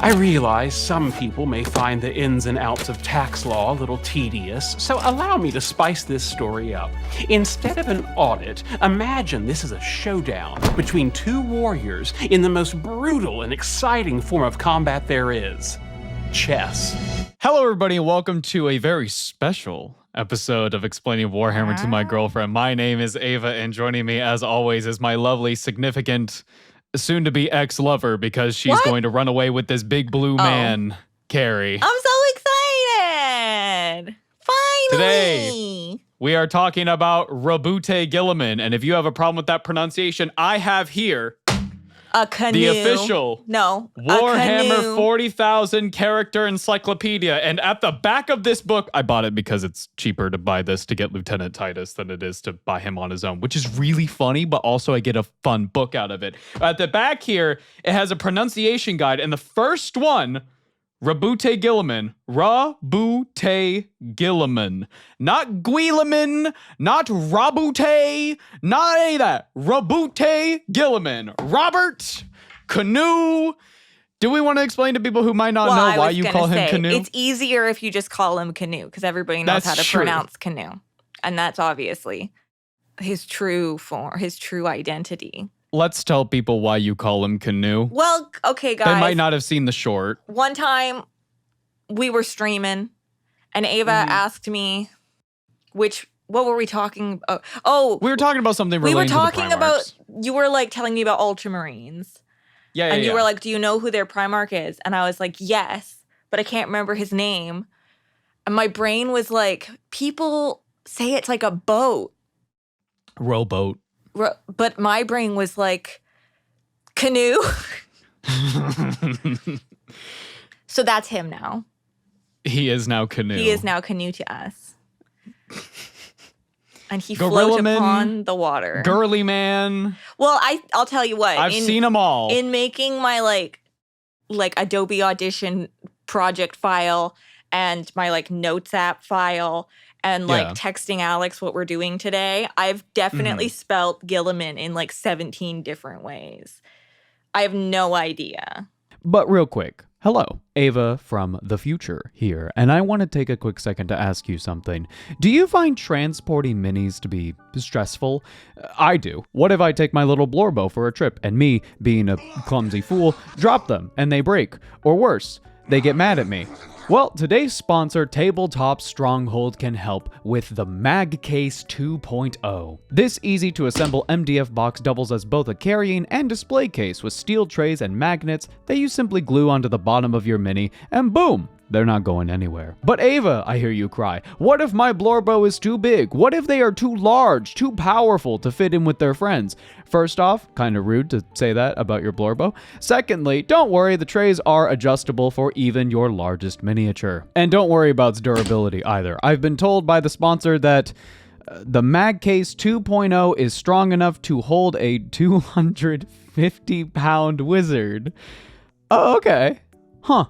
I realize some people may find the ins and outs of tax law a little tedious, so allow me to spice this story up. Instead of an audit, imagine this is a showdown between two warriors in the most brutal and exciting form of combat there is: chess. Hello, everybody, and welcome to a very special episode of Explaining Warhammer to My Girlfriend. My name is Ava, and joining me, as always, is my lovely, significant, soon-to-be ex-lover, because she's going to run away with this big blue man, Carrie. I'm so excited! Finally! Today, we are talking about ROBOUTE GUILLIMAN, and if you have a problem with that pronunciation, I have here a canoe. The official Warhammer 40,000 character encyclopedia. And at the back of this book, I bought it because it's cheaper to buy this to get Lieutenant Titus than it is to buy him on his own, which is really funny, but also I get a fun book out of it. At the back here, it has a pronunciation guide, and the first one, ROBOUTE GUILLIMAN. ROBOUTE GUILLIMAN. Not GUILLIMAN, not ROBOUTE, not any of that. ROBOUTE GUILLIMAN. Robert, canoe. Do we want to explain to people who might not know why you call him canoe? It's easier if you just call him canoe, because everybody knows how to pronounce canoe. And that's obviously his true form, his true identity. Let's tell people why you call him canoe. Well, okay, guys. They might not have seen the short. One time, we were streaming, and Ava asked me, what were we talking about? Oh, we were talking about something related to the Primarchs. We were talking about, you were like telling me about Ultramarines. Yeah, and you were like, do you know who their Primarch is? And I was like, yes, but I can't remember his name. And my brain was like, people say it's like a boat. Rowboat. But my brain was like, canoe. So that's him now. He is now canoe. He is now canoe to us. And he floats upon the water. Girly man. Well, I'll tell you what. I've seen them all. In making my like Adobe Audition project file and my notes app file and texting Alex what we're doing today, I've definitely spelt Guilliman in 17 different ways. I have no idea. But real quick, hello, Ava from the future here, and I want to take a quick second to ask you something. Do you find transporting minis to be stressful? I do. What if I take my little Blorbo for a trip and me, being a clumsy fool, drop them and they break? Or worse, they get mad at me. Well, today's sponsor, Tabletop Stronghold, can help with the Mag Case 2.0. This easy-to-assemble MDF box doubles as both a carrying and display case with steel trays and magnets that you simply glue onto the bottom of your mini, and boom! They're not going anywhere. But Ava, I hear you cry, what if my Blorbo is too big? What if they are too large, too powerful to fit in with their friends? First off, kind of rude to say that about your Blorbo. Secondly, don't worry, the trays are adjustable for even your largest miniature. And don't worry about its durability either. I've been told by the sponsor that the Mag Case 2.0 is strong enough to hold a 250-pound wizard. Oh, okay. Huh.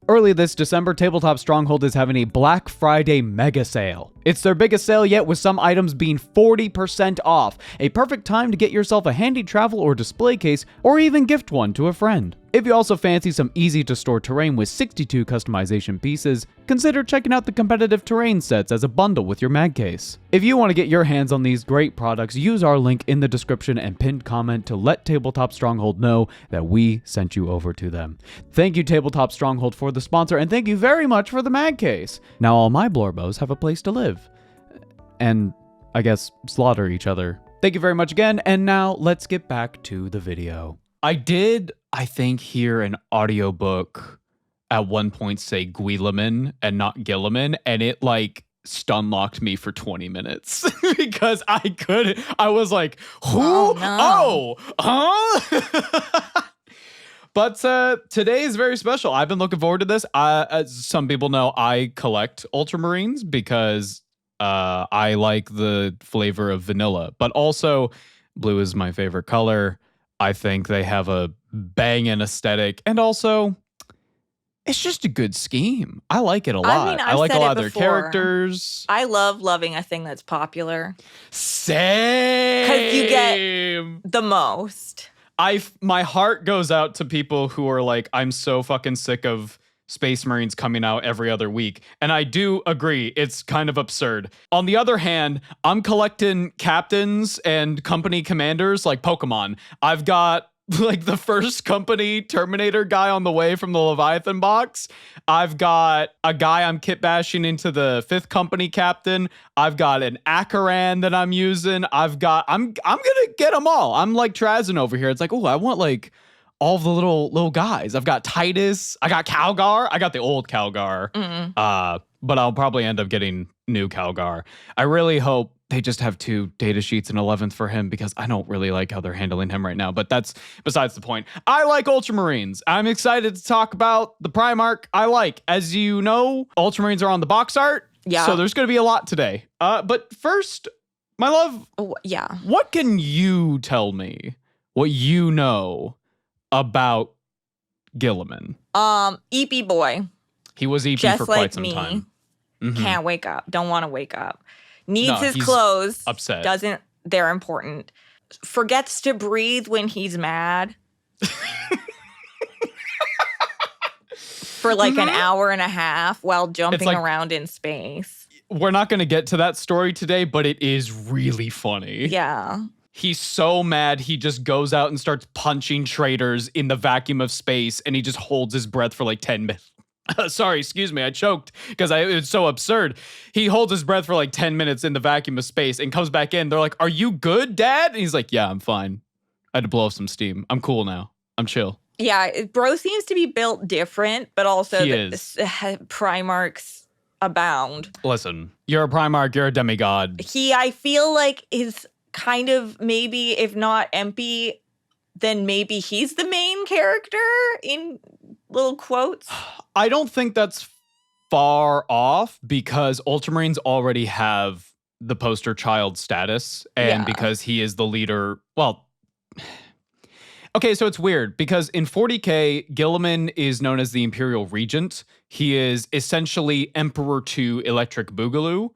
Early this December, Tabletop Stronghold is having a Black Friday mega sale. It's their biggest sale yet, with some items being 40% off. A perfect time to get yourself a handy travel or display case, or even gift one to a friend. If you also fancy some easy-to-store terrain with 62 customization pieces, consider checking out the competitive terrain sets as a bundle with your mag case. If you want to get your hands on these great products, use our link in the description and pinned comment to let Tabletop Stronghold know that we sent you over to them. Thank you, Tabletop Stronghold, for the sponsor, and thank you very much for the mag case. Now all my Blorbos have a place to live. And, I guess, slaughter each other. Thank you very much again, and now let's get back to the video. I did, I think, hear an audiobook at one point say Guilliman and not Guilliman, and it stun-locked me for 20 minutes because I was like, who? Oh, no. Huh? But today is very special. I've been looking forward to this. As some people know, I collect Ultramarines because I like the flavor of vanilla, but also blue is my favorite color. I think they have a banging aesthetic, and also it's just a good scheme. I like it a lot. I like a lot of their characters. I love loving a thing that's popular. Same. Because you get the most. My heart goes out to people who are like, I'm so fucking sick of Space Marines coming out every other week. And I do agree, it's kind of absurd. On the other hand, I'm collecting captains and company commanders like Pokemon. I've got like the first company Terminator guy on the way from the Leviathan box. I've got a guy I'm kit bashing into the 5th company captain. I've got an Akaran that I'm using. I'm gonna get them all. I'm like Trazen over here. It's like, oh, I want like all the little guys. I've got Titus. I got Calgar. I got the old Calgar. But I'll probably end up getting new Calgar. I really hope they just have 2 data sheets in 11th for him because I don't really like how they're handling him right now. But that's besides the point. I like Ultramarines. I'm excited to talk about the Primarch I like. As you know, Ultramarines are on the box art. Yeah. So there's going to be a lot today. But first, my love. Yeah. What can you tell me what you know about Guilliman? EP boy. He was EP just for like quite some me. time. Can't wake up. Don't want to wake up. Needs his he's clothes. upset. They're important. Forgets to breathe when he's mad. For like an hour and a half while jumping around in space. We're not going to get to that story today, but it is really funny. Yeah. He's so mad, he just goes out and starts punching traitors in the vacuum of space, and he just holds his breath for like 10 minutes. Sorry, excuse me, I choked because it's so absurd. He holds his breath for like 10 minutes in the vacuum of space and comes back in. They're like, "Are you good, Dad?" And he's like, "Yeah, I'm fine. I had to blow off some steam. I'm cool now. I'm chill." Yeah, bro seems to be built different, but also Primarchs abound. Listen, you're a Primarch, you're a demigod. I feel like is kind of maybe, if not MP, then maybe he's the main character in little quotes. I don't think that's far off because Ultramarines already have the poster child status and because he is the leader. Well, okay, so it's weird because in 40K, Guilliman is known as the Imperial Regent. He is essentially Emperor to Electric Boogaloo.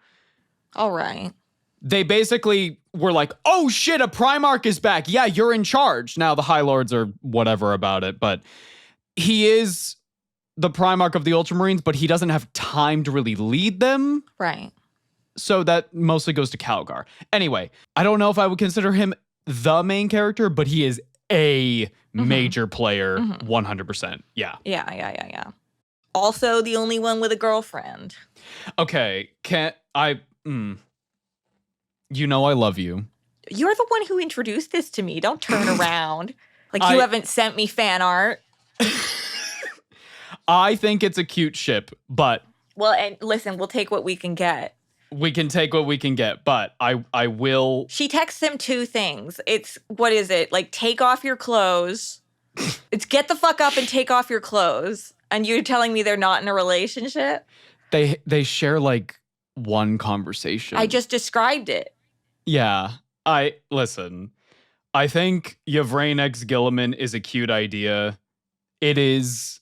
All right. They basically were like, "Oh shit, a Primarch is back. Yeah, you're in charge." Now the High Lords are whatever about it, but he is the Primarch of the Ultramarines, but he doesn't have time to really lead them. Right. So that mostly goes to Calgar. Anyway, I don't know if I would consider him the main character, but he is a major player, 100%. Yeah. Yeah. Also the only one with a girlfriend. Okay, you know I love you. You're the one who introduced this to me. Don't turn around. Like you haven't sent me fan art. I think it's a cute ship, but... Well, and listen, we'll take what we can get. We can take what we can get, but I will... She texts him 2 things. It's, what is it? Like, take off your clothes. It's get the fuck up and take off your clothes. And you're telling me they're not in a relationship? They share, like, one conversation. I just described it. Yeah. Listen, I think Yvraine X Guilliman is a cute idea. It is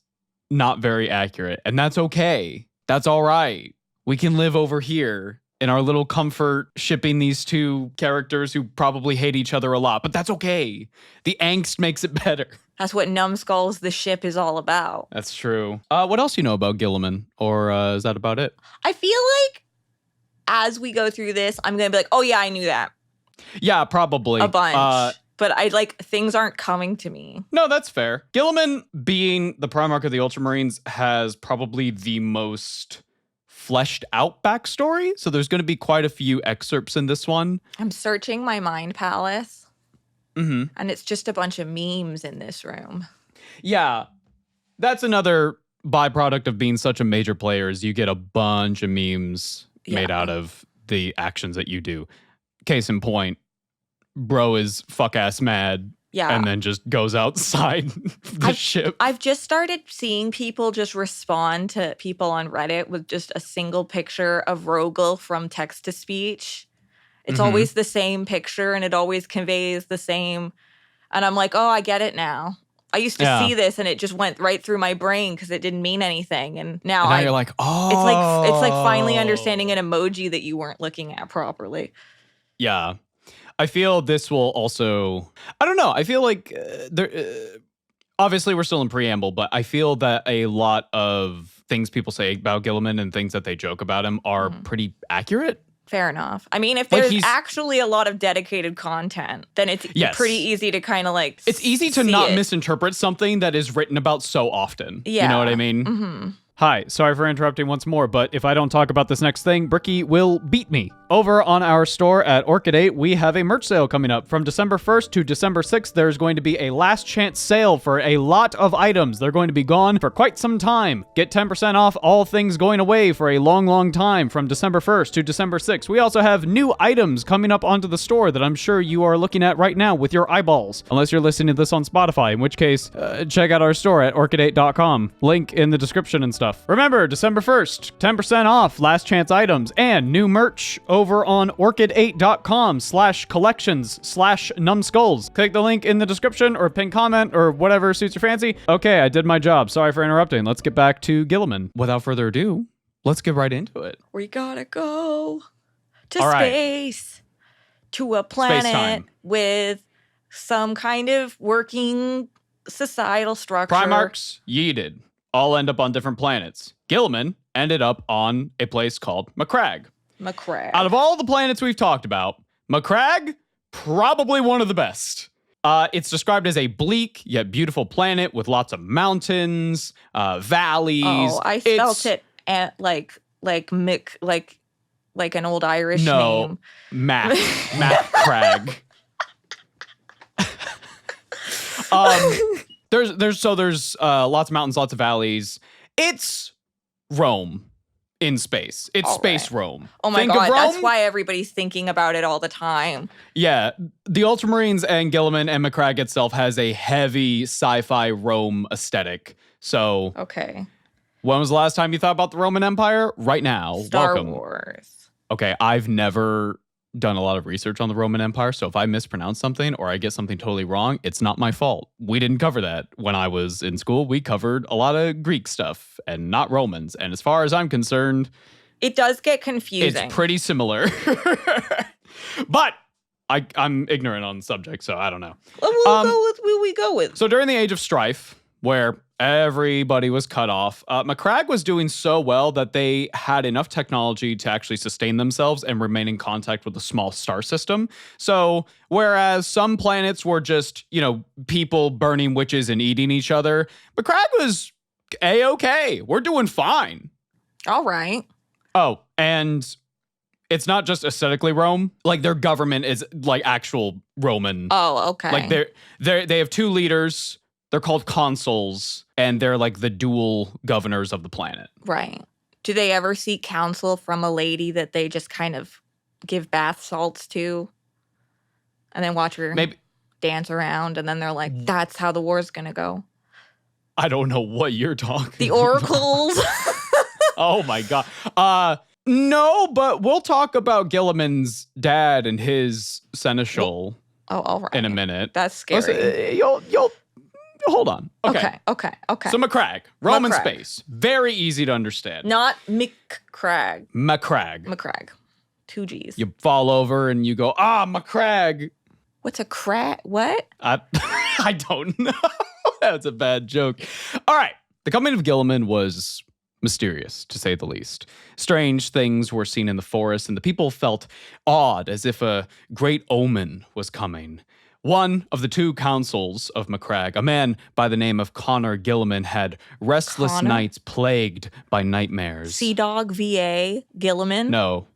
not very accurate, and that's okay. That's all right. We can live over here in our little comfort shipping these 2 characters who probably hate each other a lot, but that's okay. The angst makes it better. That's what Numbskulls the ship is all about. That's true. What else you know about Guilliman? Or is that about it? I feel like as we go through this, I'm going to be like, "Oh yeah, I knew that." Yeah, probably. A bunch. But things aren't coming to me. No, that's fair. Guilliman, being the Primarch of the Ultramarines, has probably the most fleshed out backstory. So there's going to be quite a few excerpts in this one. I'm searching my mind palace. And it's just a bunch of memes in this room. Yeah. That's another byproduct of being such a major player is you get a bunch of memes made out of the actions that you do. Case in point, bro is fuck-ass mad. Yeah. And then just goes outside the ship. I've just started seeing people just respond to people on Reddit with just a single picture of Rogel from text to speech. It's always the same picture and it always conveys the same. And I'm like, oh, I get it now. I used to see this and it just went right through my brain because it didn't mean anything. And now you're like, oh. It's like finally understanding an emoji that you weren't looking at properly. Yeah. I feel this will also, I don't know. I feel like obviously we're still in preamble, but I feel that a lot of things people say about Guilliman and things that they joke about him are pretty accurate. Fair enough. I mean, if there's actually a lot of dedicated content, then it's pretty easy to kind of like it's easy to not misinterpret something that is written about so often. Yeah. You know what I mean? Mm-hmm. Hi, sorry for interrupting once more, but if I don't talk about this next thing, Bricky will beat me. Over on our store at Orchid 8, we have a merch sale coming up. From December 1st to December 6th, there's going to be a last chance sale for a lot of items. They're going to be gone for quite some time. Get 10% off all things going away for a long, long time from December 1st to December 6th. We also have new items coming up onto the store that I'm sure you are looking at right now with your eyeballs. Unless you're listening to this on Spotify, in which case, check out our store at orchid8.com. Link in the description and stuff. Remember, December 1st, 10% off last chance items and new merch over on orchid8.com/collections/numbskulls. Click the link in the description or pin comment or whatever suits your fancy. Okay, I did my job. Sorry for interrupting. Let's get back to Guilliman. Without further ado, let's get right into it. We gotta go to space, to a planet with some kind of working societal structure. Primarchs yeeted. All end up on different planets. Guilliman ended up on a place called Macragge. Macragge. Out of all the planets we've talked about, Macragge, probably one of the best. It's described as a bleak yet beautiful planet with lots of mountains, valleys. Oh, I spelt it at like an old Irish name. Macragge. There's lots of mountains, lots of valleys. It's Rome in space. It's space Rome. Oh my God, that's why everybody's thinking about it all the time. Yeah, the Ultramarines and Guilliman and Macragge itself has a heavy sci-fi Rome aesthetic. So, okay. When was the last time you thought about the Roman Empire? Right now. Star Welcome. Wars. Okay, I've never done a lot of research on the Roman Empire, so if I mispronounce something or I get something totally wrong, it's not my fault. We didn't cover that when I was in school. We covered a lot of Greek stuff and not Romans. And as far as I'm concerned, it does get confusing. It's pretty similar. But I'm ignorant on the subject, so I don't know. We'll go with what we go with. So during the Age of Strife, where everybody was cut off, Macragge was doing so well that they had enough technology to actually sustain themselves and remain in contact with a small star system. So whereas some planets were just, people burning witches and eating each other, Macragge was A-okay. We're doing fine. All right. Oh, and it's not just aesthetically Rome. Like, their government is like actual Roman. Oh, okay. Like they have two leaders. They're called consuls, and they're like the dual governors of the planet. Right. Do they ever seek counsel from a lady that they just kind of give bath salts to and then watch her dance around, and then they're like, that's how the war's going to go? I don't know what you're talking The oracles. Oh, my God. No, but we'll talk about Guilliman's dad and his seneschal all right. in a minute. That's scary. Listen, you'll hold on. Okay. So Macragge, Roman space. Very easy to understand. Not Macragge. Macragge. 2 G's. You fall over and you go, Macragge. What's a crag? What? I don't know. That's a bad joke. All right. The coming of Guilliman was mysterious, to say the least. Strange things were seen in the forest, and the people felt awed as if a great omen was coming. One of the two consuls of Macragge, a man by the name of Connor Guilliman, had restless nights plagued by nightmares. Sea-Dog VA Guilliman? No.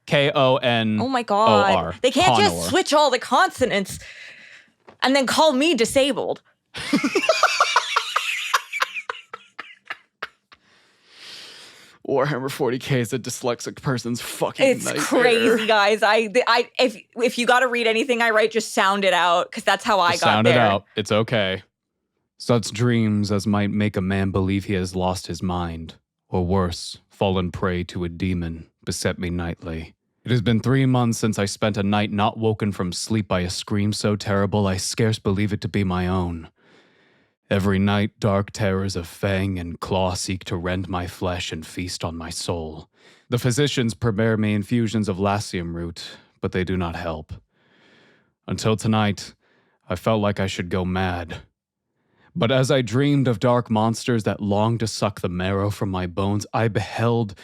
K-O-N-O-R. Oh my God. They can't just switch all the consonants and then call me disabled. Warhammer 40K is a dyslexic person's fucking nightmare. It's crazy, guys. If you got to read anything I write, just sound it out, because that's how I got there. Sound it out. It's okay. Such dreams as might make a man believe he has lost his mind, or worse, fallen prey to a demon, beset me nightly. It has been 3 months since I spent a night not woken from sleep by a scream so terrible I scarce believe it to be my own. Every night, dark terrors of fang and claw seek to rend my flesh and feast on my soul. The physicians prepare me infusions of lasium root, but they do not help. Until tonight, I felt like I should go mad. But as I dreamed of dark monsters that longed to suck the marrow from my bones, I beheld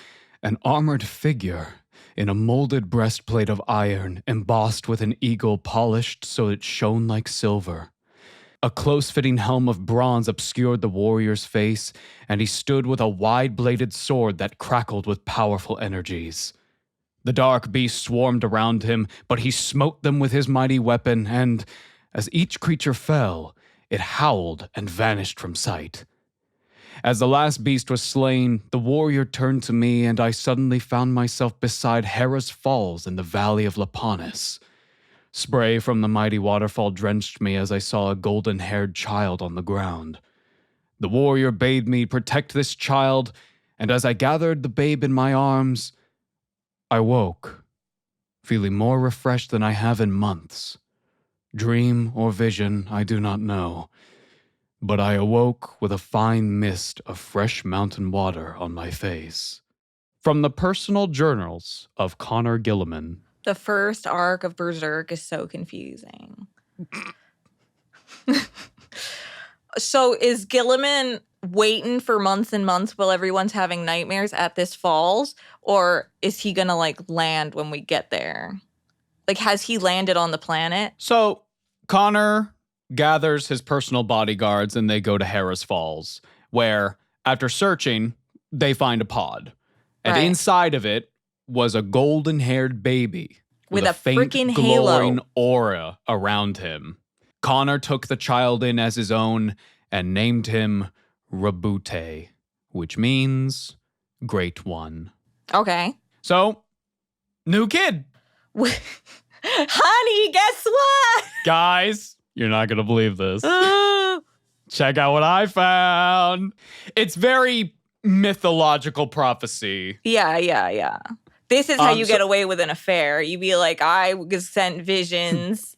an armored figure in a molded breastplate of iron, embossed with an eagle polished so it shone like silver. A close-fitting helm of bronze obscured the warrior's face, and he stood with a wide-bladed sword that crackled with powerful energies. The dark beast swarmed around him, but he smote them with his mighty weapon, and as each creature fell, it howled and vanished from sight. As the last beast was slain, the warrior turned to me, and I suddenly found myself beside Hera's Falls in the valley of Lapanis. Spray from the mighty waterfall drenched me as I saw a golden-haired child on the ground. The warrior bade me protect this child, and as I gathered the babe in my arms, I woke, feeling more refreshed than I have in months. Dream or vision, I do not know, but I awoke with a fine mist of fresh mountain water on my face. From the personal journals of Connor Guilliman. The first arc of Berserk is so confusing. So is Guilliman waiting for months and months while everyone's having nightmares at this falls? Or is he gonna land when we get there? Has he landed on the planet? So Connor gathers his personal bodyguards and they go to Hera's Falls, where after searching, they find a pod. And inside of it was a golden-haired baby with a faint, freaking glowing halo aura around him. Connor took the child in as his own and named him ROBOUTE, which means Great One. Okay. So, new kid. Honey, guess what? Guys, you're not going to believe this. Check out what I found. It's very mythological prophecy. Yeah. This is how you get away with an affair. You be like, I was sent visions.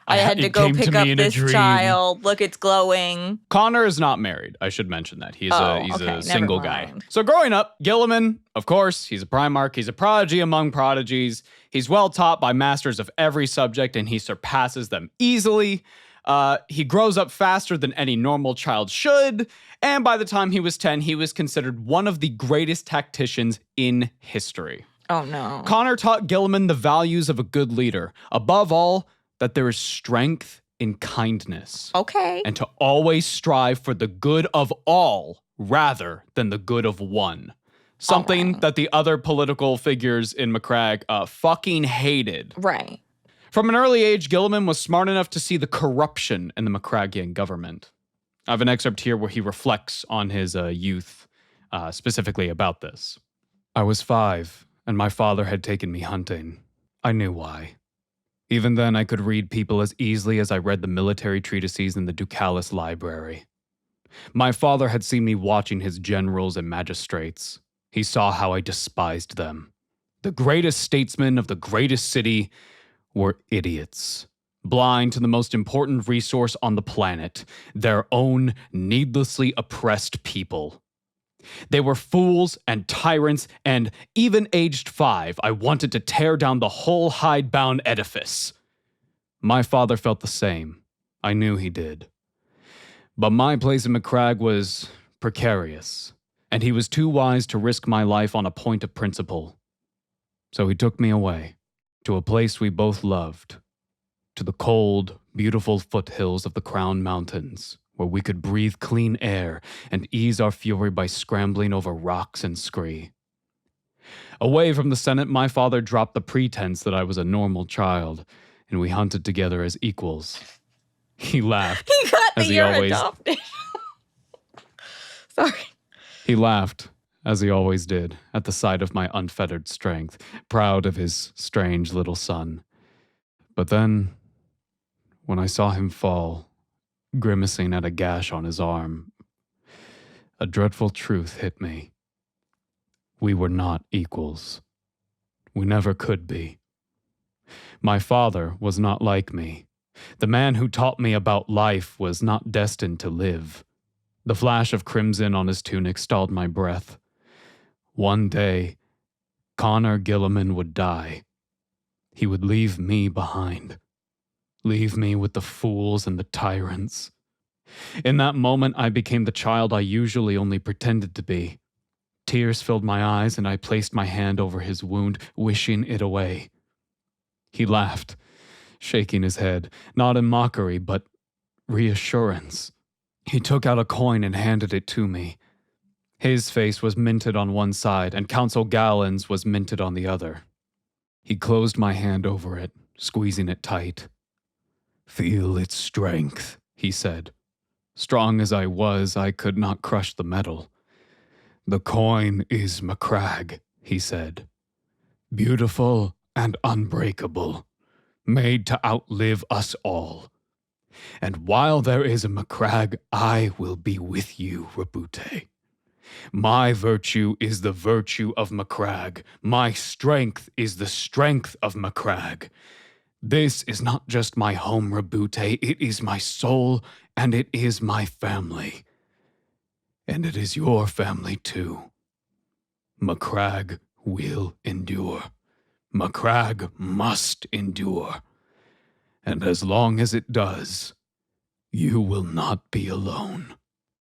I had to go pick up this child. Look, it's glowing. Connor is not married. I should mention that. He's a single guy. Mind. So growing up, Guilliman, of course, he's a Primarch. He's a prodigy among prodigies. He's well taught by masters of every subject, and he surpasses them easily. He grows up faster than any normal child should, and by the time he was 10, he was considered one of the greatest tacticians in history. Oh, no. Connor taught Guilliman the values of a good leader. Above all, that there is strength in kindness. Okay. And to always strive for the good of all rather than the good of one. Something that the other political figures in Macragge fucking hated. Right. From an early age, Guilliman was smart enough to see the corruption in the Macraggian government. I have an excerpt here where he reflects on his youth, specifically about this. I was 5, and my father had taken me hunting. I knew why. Even then, I could read people as easily as I read the military treatises in the Ducalis library. My father had seen me watching his generals and magistrates. He saw how I despised them. The greatest statesmen of the greatest city were idiots, blind to the most important resource on the planet, their own needlessly oppressed people. They were fools and tyrants, and even aged 5, I wanted to tear down the whole hidebound edifice. My father felt the same. I knew he did. But my place in Macragge was precarious, and he was too wise to risk my life on a point of principle. So he took me away, to a place we both loved, to the cold, beautiful foothills of the Crown Mountains, where we could breathe clean air and ease our fury by scrambling over rocks and scree. Away from the Senate, my father dropped the pretense that I was a normal child, and we hunted together as equals. He laughed. He got as the he you're always adopted. Sorry. He laughed, as he always did, at the sight of my unfettered strength, proud of his strange little son. But then, when I saw him fall, grimacing at a gash on his arm, a dreadful truth hit me. We were not equals. We never could be. My father was not like me. The man who taught me about life was not destined to live. The flash of crimson on his tunic stalled my breath. One day, Connor Guilliman would die. He would leave me behind. Leave me with the fools and the tyrants. In that moment, I became the child I usually only pretended to be. Tears filled my eyes, and I placed my hand over his wound, wishing it away. He laughed, shaking his head, not in mockery, but reassurance. He took out a coin and handed it to me. His face was minted on one side, and Council Gallen's was minted on the other. He closed my hand over it, squeezing it tight. Feel its strength, he said. Strong as I was, I could not crush the metal. The coin is Macragge, he said. Beautiful and unbreakable, made to outlive us all. And while there is a Macragge, I will be with you, ROBOUTE. My virtue is the virtue of Macragge. My strength is the strength of Macragge. This is not just my home, ROBOUTE. It is my soul, and it is my family. And it is your family, too. Macragge will endure. Macragge must endure. And as long as it does, you will not be alone.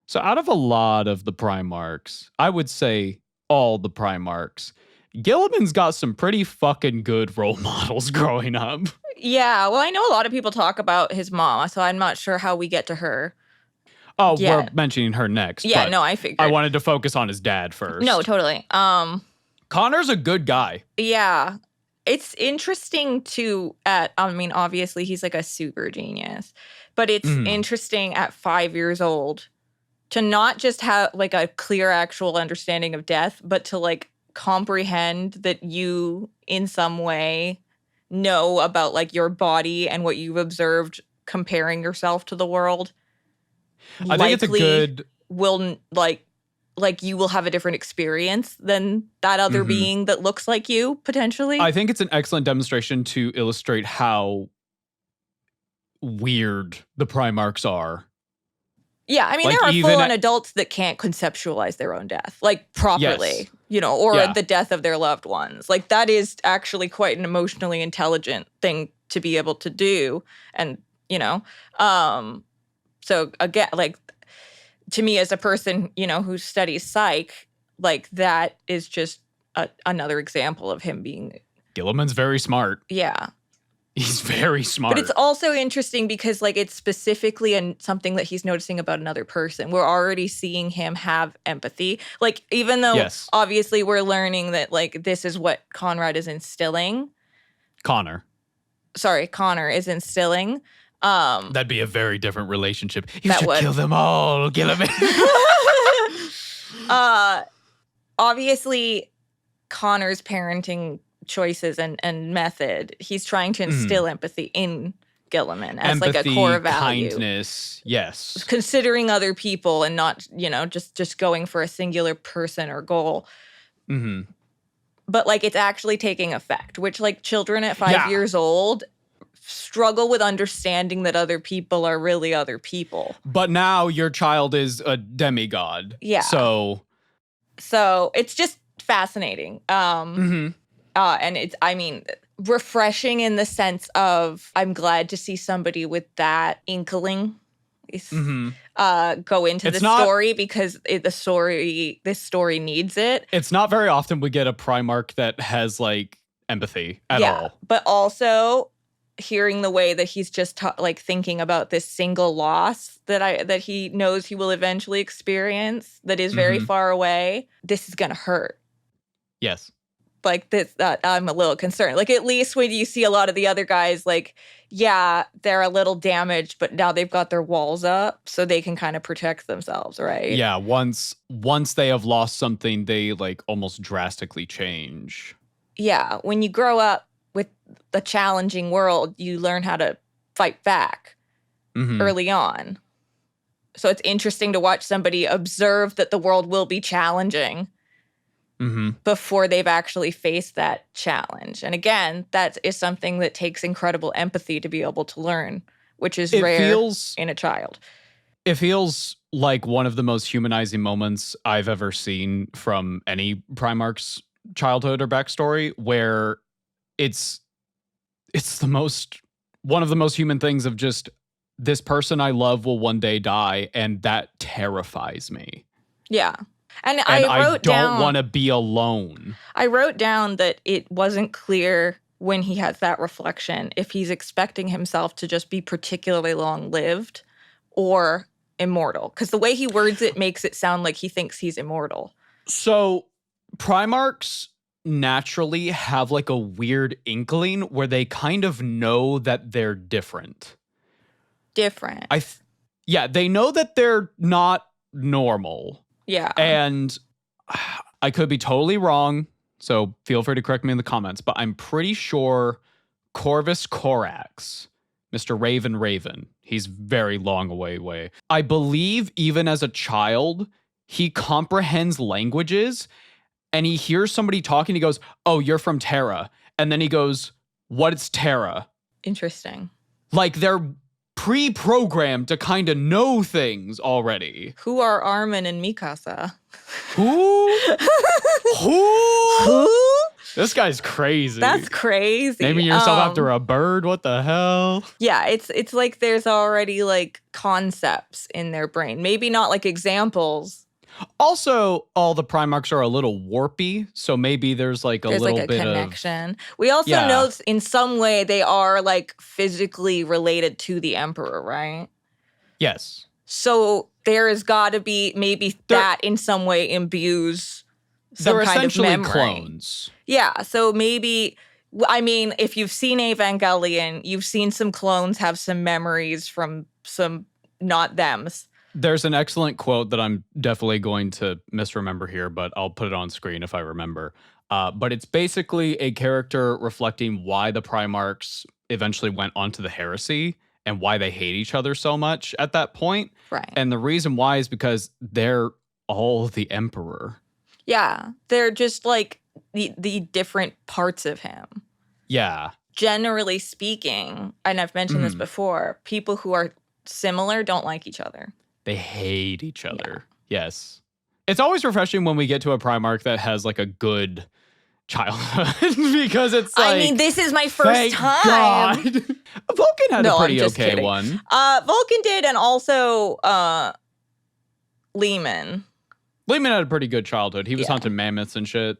So out of a lot of the Primarchs, I would say all the Primarchs, Guilliman's got some pretty fucking good role models growing up. Yeah, well, I know a lot of people talk about his mom, so I'm not sure how we get to her. Oh, we're mentioning her next. Yeah, no, I figured. I wanted to focus on his dad first. No, totally. Connor's a good guy. Yeah. It's interesting to, obviously he's like a super genius, but it's interesting at 5 years old to not just have like a clear actual understanding of death, but to like comprehend that you in some way know about like your body and what you've observed comparing yourself to the world. I think it's a good... will like you will have a different experience than that other being that looks like you, potentially. I think it's an excellent demonstration to illustrate how weird the Primarchs are. Yeah, I mean, like, there are full-on adults that can't conceptualize their own death, like, properly, or the death of their loved ones. Like, that is actually quite an emotionally intelligent thing to be able to do. And, so, again, like, to me as a person, who studies psych, like, that is just another example of him being... Guilliman's very smart. Yeah. He's very smart. But it's also interesting because, like, it's specifically something that he's noticing about another person. We're already seeing him have empathy. Like, even though obviously we're learning that, like, this is what Conrad is instilling. Connor is instilling. That'd be a very different relationship. You should kill them all, Guilliman. Obviously, Connor's parenting choices and method, he's trying to instill empathy in Guilliman as like a core value. Kindness, yes. Considering other people and not, just going for a singular person or goal. But like it's actually taking effect, which like children at 5 years old struggle with understanding that other people are really other people. But now your child is a demigod. Yeah. So it's just fascinating. And it's, refreshing in the sense of I'm glad to see somebody with that inkling go into the story because this story needs it. It's not very often we get a Primarch that has like empathy at all. But also hearing the way that he's just thinking about this single loss that he knows he will eventually experience that is very far away. This is gonna hurt. Yes. Like this, I'm a little concerned. Like at least when you see a lot of the other guys, like, yeah, they're a little damaged, but now they've got their walls up so they can kind of protect themselves, right? Yeah, once they have lost something, they like almost drastically change. Yeah, when you grow up with the challenging world, you learn how to fight back early on. So it's interesting to watch somebody observe that the world will be challenging before they've actually faced that challenge. And again, that is something that takes incredible empathy to be able to learn, which is rare in a child. It feels like one of the most humanizing moments I've ever seen from any Primarch's childhood or backstory, where it's the most one of the most human things of just this person I love will one day die, and that terrifies me. Yeah. And I don't want to be alone. I wrote down that it wasn't clear when he has that reflection if he's expecting himself to just be particularly long-lived or immortal. Because the way he words it makes it sound like he thinks he's immortal. So Primarchs naturally have like a weird inkling where they kind of know that they're different. Different. Yeah, they know that they're not normal. Yeah. And I could be totally wrong, so feel free to correct me in the comments, but I'm pretty sure Corvus Corax, Mr. Raven, he's very long away. I believe even as a child, he comprehends languages, and he hears somebody talking, he goes, "Oh, you're from Terra." And then he goes, "What's Terra?" Interesting. Like they're pre-programmed to kind of know things already. Who are Armin and Mikasa? Who? Who? This guy's crazy. That's crazy. Naming yourself after a bird? What the hell? Yeah, it's like there's already like concepts in their brain. Maybe not like examples. Also, all the Primarchs are a little warpy, so maybe there's like a little bit connection. We also know in some way they are like physically related to the Emperor, right? Yes. So there has got to be maybe that in some way imbues some they're kind of memory. Essentially clones. Yeah, so maybe, I mean, if you've seen Evangelion, you've seen some clones have some memories from some not thems. There's an excellent quote that I'm definitely going to misremember here, but I'll put it on screen if I remember. But it's basically a character reflecting why the Primarchs eventually went onto the heresy and why they hate each other so much at that point. Right. And the reason why is because they're all the Emperor. Yeah, they're just like the different parts of him. Yeah. Generally speaking, and I've mentioned this before, people who are similar don't like each other. They hate each other. Yeah. Yes. It's always refreshing when we get to a Primarch that has like a good childhood because it's like, I mean, this is my first time. God. Vulcan had a pretty okay kidding. one. Vulcan did, and also Lehman. Lehman had a pretty good childhood. He was hunting mammoths and shit.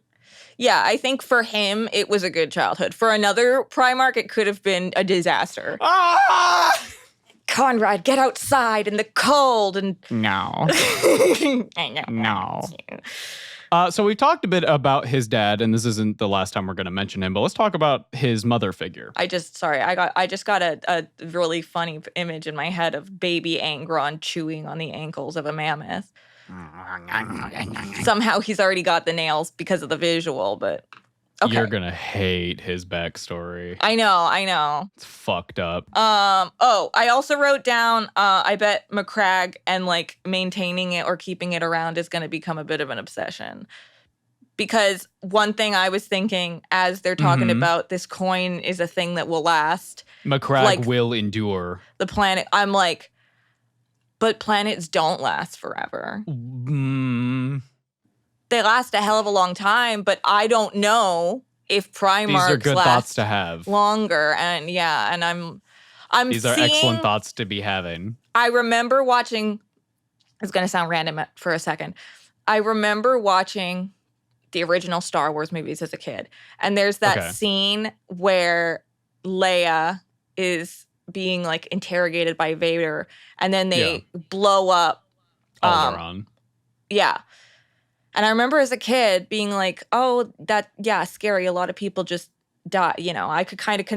Yeah, I think for him, it was a good childhood. For another Primarch, it could have been a disaster. Ah! Conrad, get outside in the cold and no. I know. No. So we talked a bit about his dad, and this isn't the last time we're going to mention him, but let's talk about his mother figure. I just got a really funny image in my head of baby Angron chewing on the ankles of a mammoth. Somehow he's already got the nails because of the visual, but okay. You're gonna hate his backstory. I know. It's fucked up. I also wrote down, I bet McCrag and like maintaining it or keeping it around is gonna become a bit of an obsession. Because one thing I was thinking as they're talking about this coin is a thing that will last. McCrag will endure. The planet, I'm like, but planets don't last forever. They last a hell of a long time, but I don't know if Primarchs These are good last thoughts to have. Longer. And yeah, and I'm These are excellent thoughts to be having. I remember watching, it's going to sound random for a second. I remember watching the original Star Wars movies as a kid. And there's that scene where Leia is being like interrogated by Vader, and then they blow up Alderaan. Yeah. And I remember as a kid being like, oh, scary. A lot of people just die. You know, I could kind of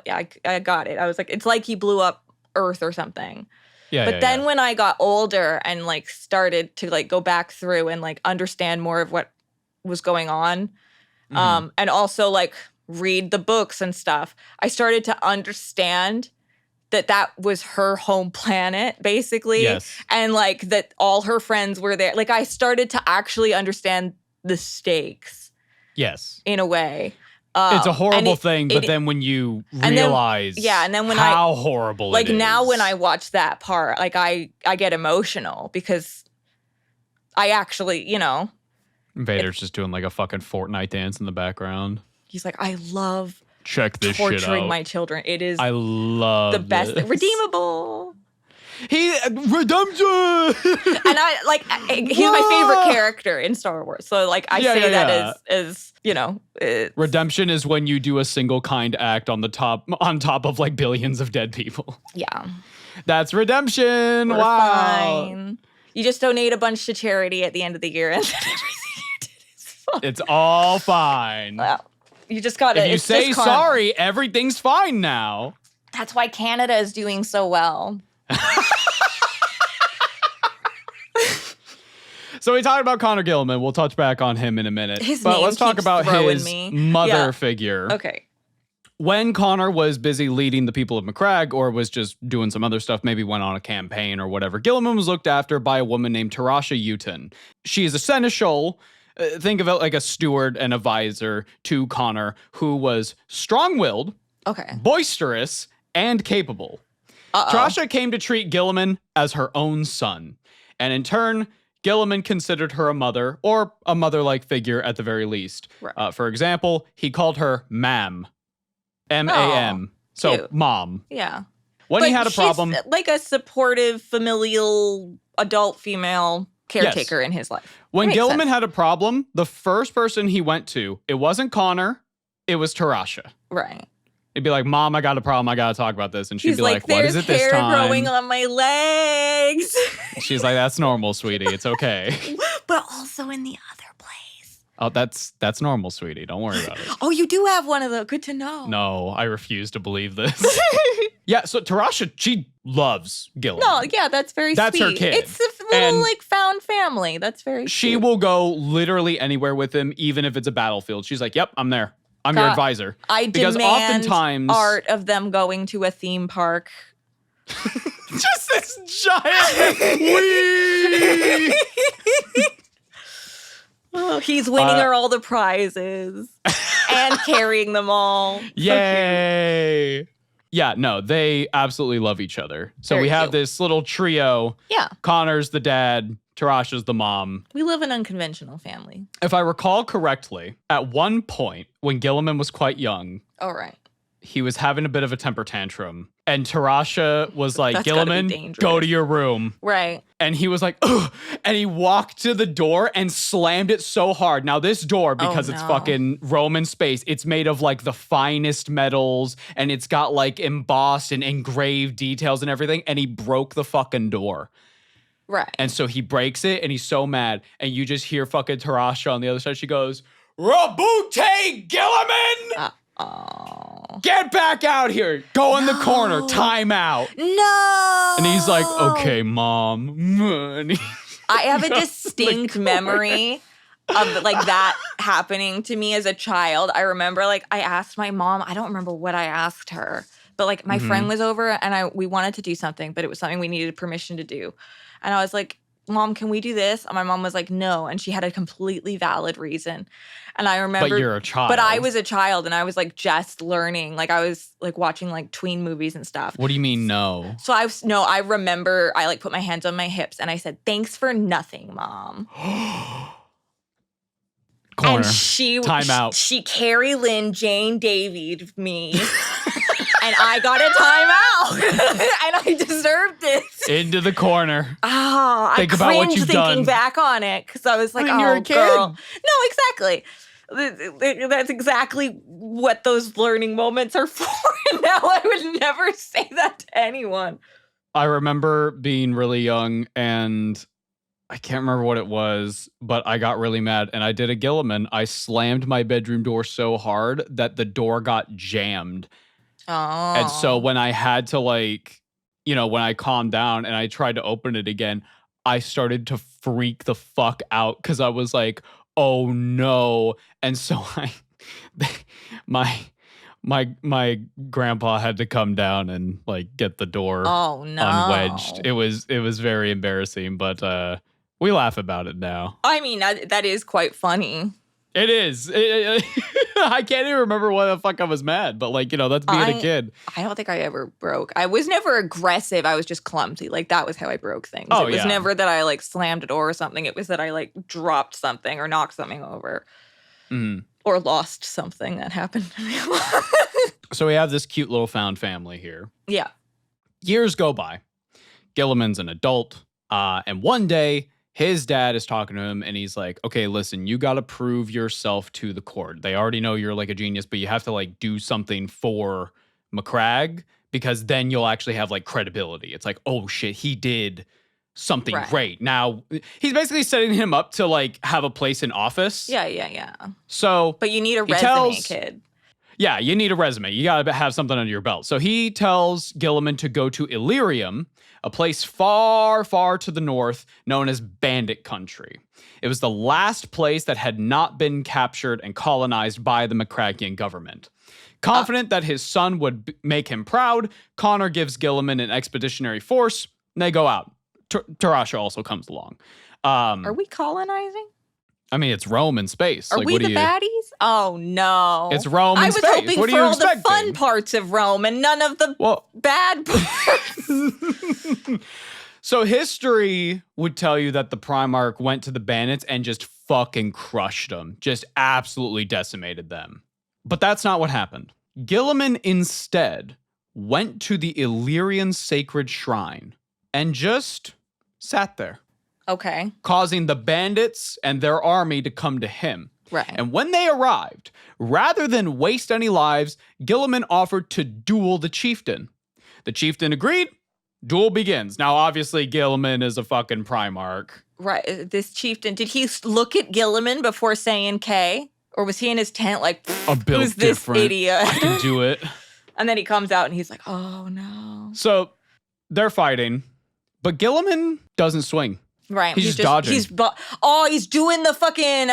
I got it. I was like, it's like he blew up Earth or something. Yeah. But then when I got older and like started to like go back through and like understand more of what was going on, and also like read the books and stuff, I started to understand that was her home planet, basically. Yes. And like that all her friends were there. Like I started to actually understand the stakes. Yes. In a way. It's a horrible thing, but then when you realize how horrible it is. Like now when I watch that part, like I get emotional because I actually, you know. Vader's just doing like a fucking Fortnite dance in the background. He's like, I love Check this shit out. Torturing my children. It is I love the best. this. Redeemable. Redemption! And he's my favorite character in Star Wars. So like I say that as redemption is when you do a single kind act on top of like billions of dead people. Yeah. That's redemption. We're wow. fine. You just donate a bunch to charity at the end of the year and then everything you did is fine. It's all fine. Well, you just gotta. If you say sorry, everything's fine now. That's why Canada is doing so well. So we talked about Connor Gilliman. We'll touch back on him in a minute. But let's talk about his mother figure. Okay. When Connor was busy leading the people of McCrag or was just doing some other stuff, maybe went on a campaign or whatever, Gilliman was looked after by a woman named Tarasha Uton. She is a seneschal. Think of it like a steward and advisor to Connor, who was strong-willed, boisterous, and capable. Tarasha came to treat Gilliman as her own son. And in turn, Gilliman considered her a mother, or a mother-like figure at the very least. Right. For example, he called her Mam. M-A-M. So, cute. Mom. Yeah. When he had a problem. Like a supportive, familial, adult female caretaker in his life. When Gilliman had a problem, the first person he went to, it wasn't Connor, it was Tarasha. Right. He'd be like, Mom, I got a problem. I got to talk about this. And she'd be like, what is it this time? There's hair growing on my legs. She's like, that's normal, sweetie. It's okay. But also in the other place. Oh, that's normal, sweetie. Don't worry about it. Oh, you do have one of those. Good to know. No, I refuse to believe this. Yeah, so Tarasha, she loves Gilliman. No, yeah, that's very sweet. That's her kid. It's a little, found family. That's very She cute. will go literally anywhere with him, even if it's a battlefield. She's like, yep, I'm there. I'm your advisor. I demand art of them going to a theme park. Just this giant wee. Oh, he's winning her all the prizes and carrying them all. Yay. Yeah, no, they absolutely love each other. So we have this little trio. Yeah. Connor's the dad. Tarasha's the mom. We live an unconventional family. If I recall correctly, at one point when Gilliman was quite young, he was having a bit of a temper tantrum. And Tarasha was like, Gilliman, go to your room. Right. And he was like, ugh. And he walked to the door and slammed it so hard. Now, this door, because it's fucking Roman space, it's made of like the finest metals and it's got like embossed and engraved details and everything. And he broke the fucking door. Right. And so he breaks it and he's so mad. And you just hear fucking Tarasha on the other side. She goes, ROBOUTE, Gilliman! Get back out here. Go in the corner. Time out. No. And he's like, okay, Mom. I have a distinct memory of like that happening to me as a child. I remember I asked my mom, I don't remember what I asked her, but like my friend was over and we wanted to do something, but it was something we needed permission to do. And I was like, Mom, can we do this? And my mom was like, no. And she had a completely valid reason. And I remember. But you're a child. But I was a child and I was like just learning. Like I was like watching like tween movies and stuff. What do you mean no? So I remember I like put my hands on my hips and I said, thanks for nothing, Mom. Corner. And Time out. She Carrie Lynn Jane Davied me. And I got a timeout. And I deserved it. Into the corner. Oh, Think I about what you've thinking done. back on it. Because I was like, you're a kid. Girl. No, exactly. That's exactly what those learning moments are for. Now I would never say that to anyone. I remember being really young and I can't remember what it was, but I got really mad and I did a Gilliman. I slammed my bedroom door so hard that the door got jammed. Oh. And so when I had to when I calmed down and I tried to open it again, I started to freak the fuck out because I was like, oh no. And so my grandpa had to come down and like get the door unwedged. It was very embarrassing, but we laugh about it now. I mean, that is quite funny. It is. I can't even remember why the fuck I was mad, but that's being a kid. I don't think I ever broke. I was never aggressive. I was just clumsy. Like that was how I broke things. Oh, it was never that I like slammed a door or something. It was that I like dropped something or knocked something over. Mm. Or lost something that happened to me. So we have this cute little found family here. Yeah. Years go by. Guilliman's an adult. And one day, his dad is talking to him and he's like, okay, listen, you got to prove yourself to the court. They already know you're like a genius, but you have to like do something for McCragg because then you'll actually have like credibility. It's like, oh shit, he did something great. Now, he's basically setting him up to like have a place in office. Yeah. So, but you need a resume, kid. Yeah, you need a resume. You got to have something under your belt. So he tells Guilliman to go to Illyrium, a place far, far to the north known as Bandit Country. It was the last place that had not been captured and colonized by the McCraggian government. Confident that his son would make him proud, Connor gives Guilliman an expeditionary force, and they go out. Tarasha also comes along. Are we colonizing? I mean, it's Rome in space. Are we the baddies? Oh, no. It's Rome in space. I was hoping for all the fun parts of Rome and none of the bad parts. So history would tell you that the Primarch went to the bandits and just fucking crushed them. Just absolutely decimated them. But that's not what happened. Guilliman instead went to the Illyrian sacred shrine and just sat there. Okay. Causing the bandits and their army to come to him. Right. And when they arrived, rather than waste any lives, Guilliman offered to duel the chieftain. The chieftain agreed. Duel begins. Now, obviously, Guilliman is a fucking Primarch. Right. This chieftain, did he look at Guilliman before saying K? Or was he in his tent like, who's this idiot? I can do it. And then he comes out and he's like, oh, no. So they're fighting, but Guilliman doesn't swing. Right. He's just dodging. He's doing the fucking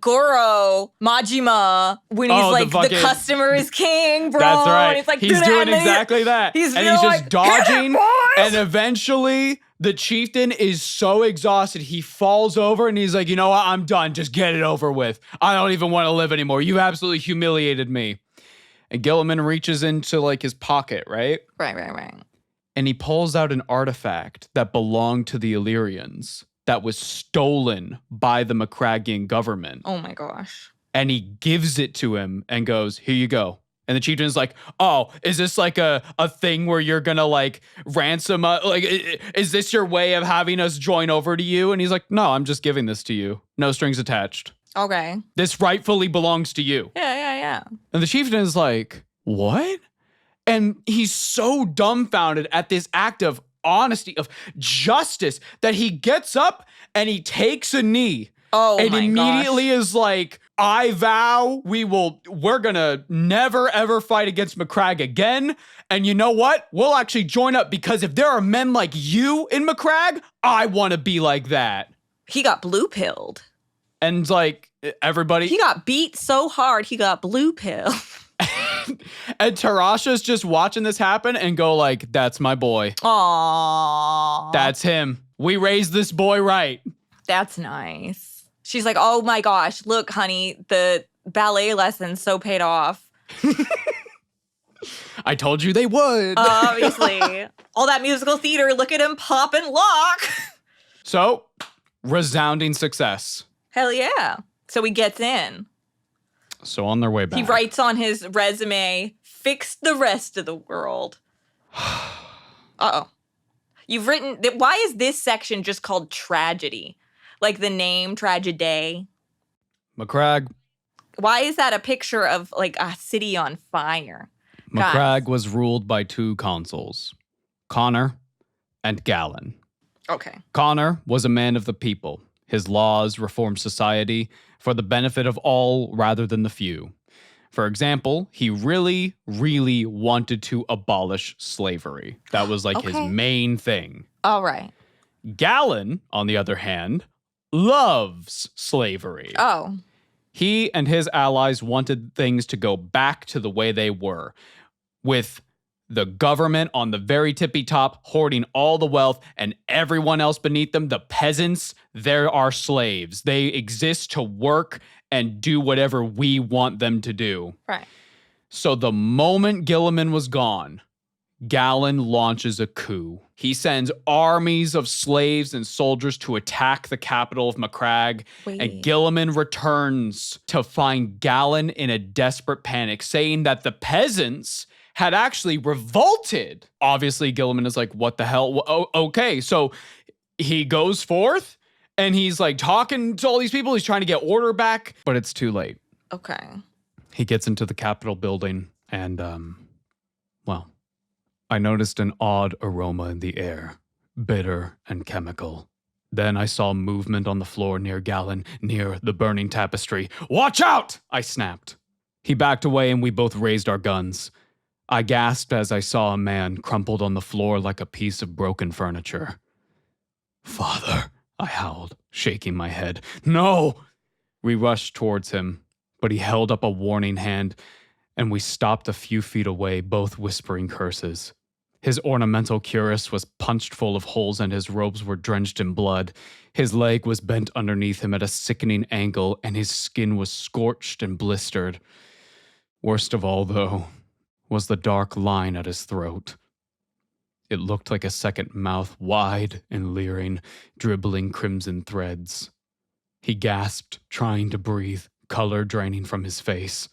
Goro Majima when he's like, the customer is king, bro. That's right. And he's like, he's doing exactly that. He's just dodging. And eventually, the chieftain is so exhausted, he falls over and he's like, you know what? I'm done. Just get it over with. I don't even want to live anymore. You absolutely humiliated me. And Guilliman reaches into like his pocket, right? Right. And he pulls out an artifact that belonged to the Illyrians that was stolen by the McCraggian government. Oh my gosh. And he gives it to him and goes, here you go. And the chieftain's like, oh, is this like a thing where you're gonna like ransom us? Like, is this your way of having us join over to you? And he's like, no, I'm just giving this to you. No strings attached. Okay. This rightfully belongs to you. Yeah. And the chieftain is like, what? And he's so dumbfounded at this act of honesty, of justice, that he gets up and he takes a knee. Oh, and immediately is like, I vow we're gonna never ever fight against McCragg again. And you know what? We'll actually join up because if there are men like you in McCragg, I want to be like that. He got blue-pilled. And like everybody. He got beat so hard, he got blue-pilled. And Tarasha's just watching this happen and go like, that's my boy. Aww. That's him. We raised this boy right. That's nice. She's like, oh my gosh, look, honey, the ballet lessons so paid off. I told you they would. Obviously. All that musical theater, look at him pop and lock. So, resounding success. Hell yeah. So he gets in. So on their way back. He writes on his resume, fix the rest of the world. Uh-oh. You've written, why is this section just called tragedy? Like the name, Tragedy. McCragg. Why is that a picture of like a city on fire? McCragg was ruled by two consuls, Connor and Gallon. Okay. Connor was a man of the people. His laws reformed society for the benefit of all rather than the few. For example, he really, really wanted to abolish slavery. That was like his main thing. All right. Gallon, on the other hand, loves slavery. Oh. He and his allies wanted things to go back to the way they were, with the government on the very tippy top, hoarding all the wealth, and everyone else beneath them, the peasants, there are slaves. They exist to work and do whatever we want them to do. Right. So the moment Guilliman was gone, Galen launches a coup. He sends armies of slaves and soldiers to attack the capital of Macragge, and Guilliman returns to find Galen in a desperate panic, saying that the peasants had actually revolted. Obviously, Guilliman is like, what the hell? Okay, so he goes forth, and he's like talking to all these people. He's trying to get order back, but it's too late. Okay. He gets into the Capitol building, and, I noticed an odd aroma in the air, bitter and chemical. Then I saw movement on the floor near Galen, near the burning tapestry. "Watch out!" I snapped. He backed away, and we both raised our guns. I gasped as I saw a man crumpled on the floor like a piece of broken furniture. "Father," I howled, shaking my head. "No!" We rushed towards him, but he held up a warning hand, and we stopped a few feet away, both whispering curses. His ornamental cuirass was punched full of holes, and his robes were drenched in blood. His leg was bent underneath him at a sickening angle, and his skin was scorched and blistered. Worst of all, though, was the dark line at his throat. It looked like a second mouth, wide and leering, dribbling crimson threads. He gasped, trying to breathe, color draining from his face.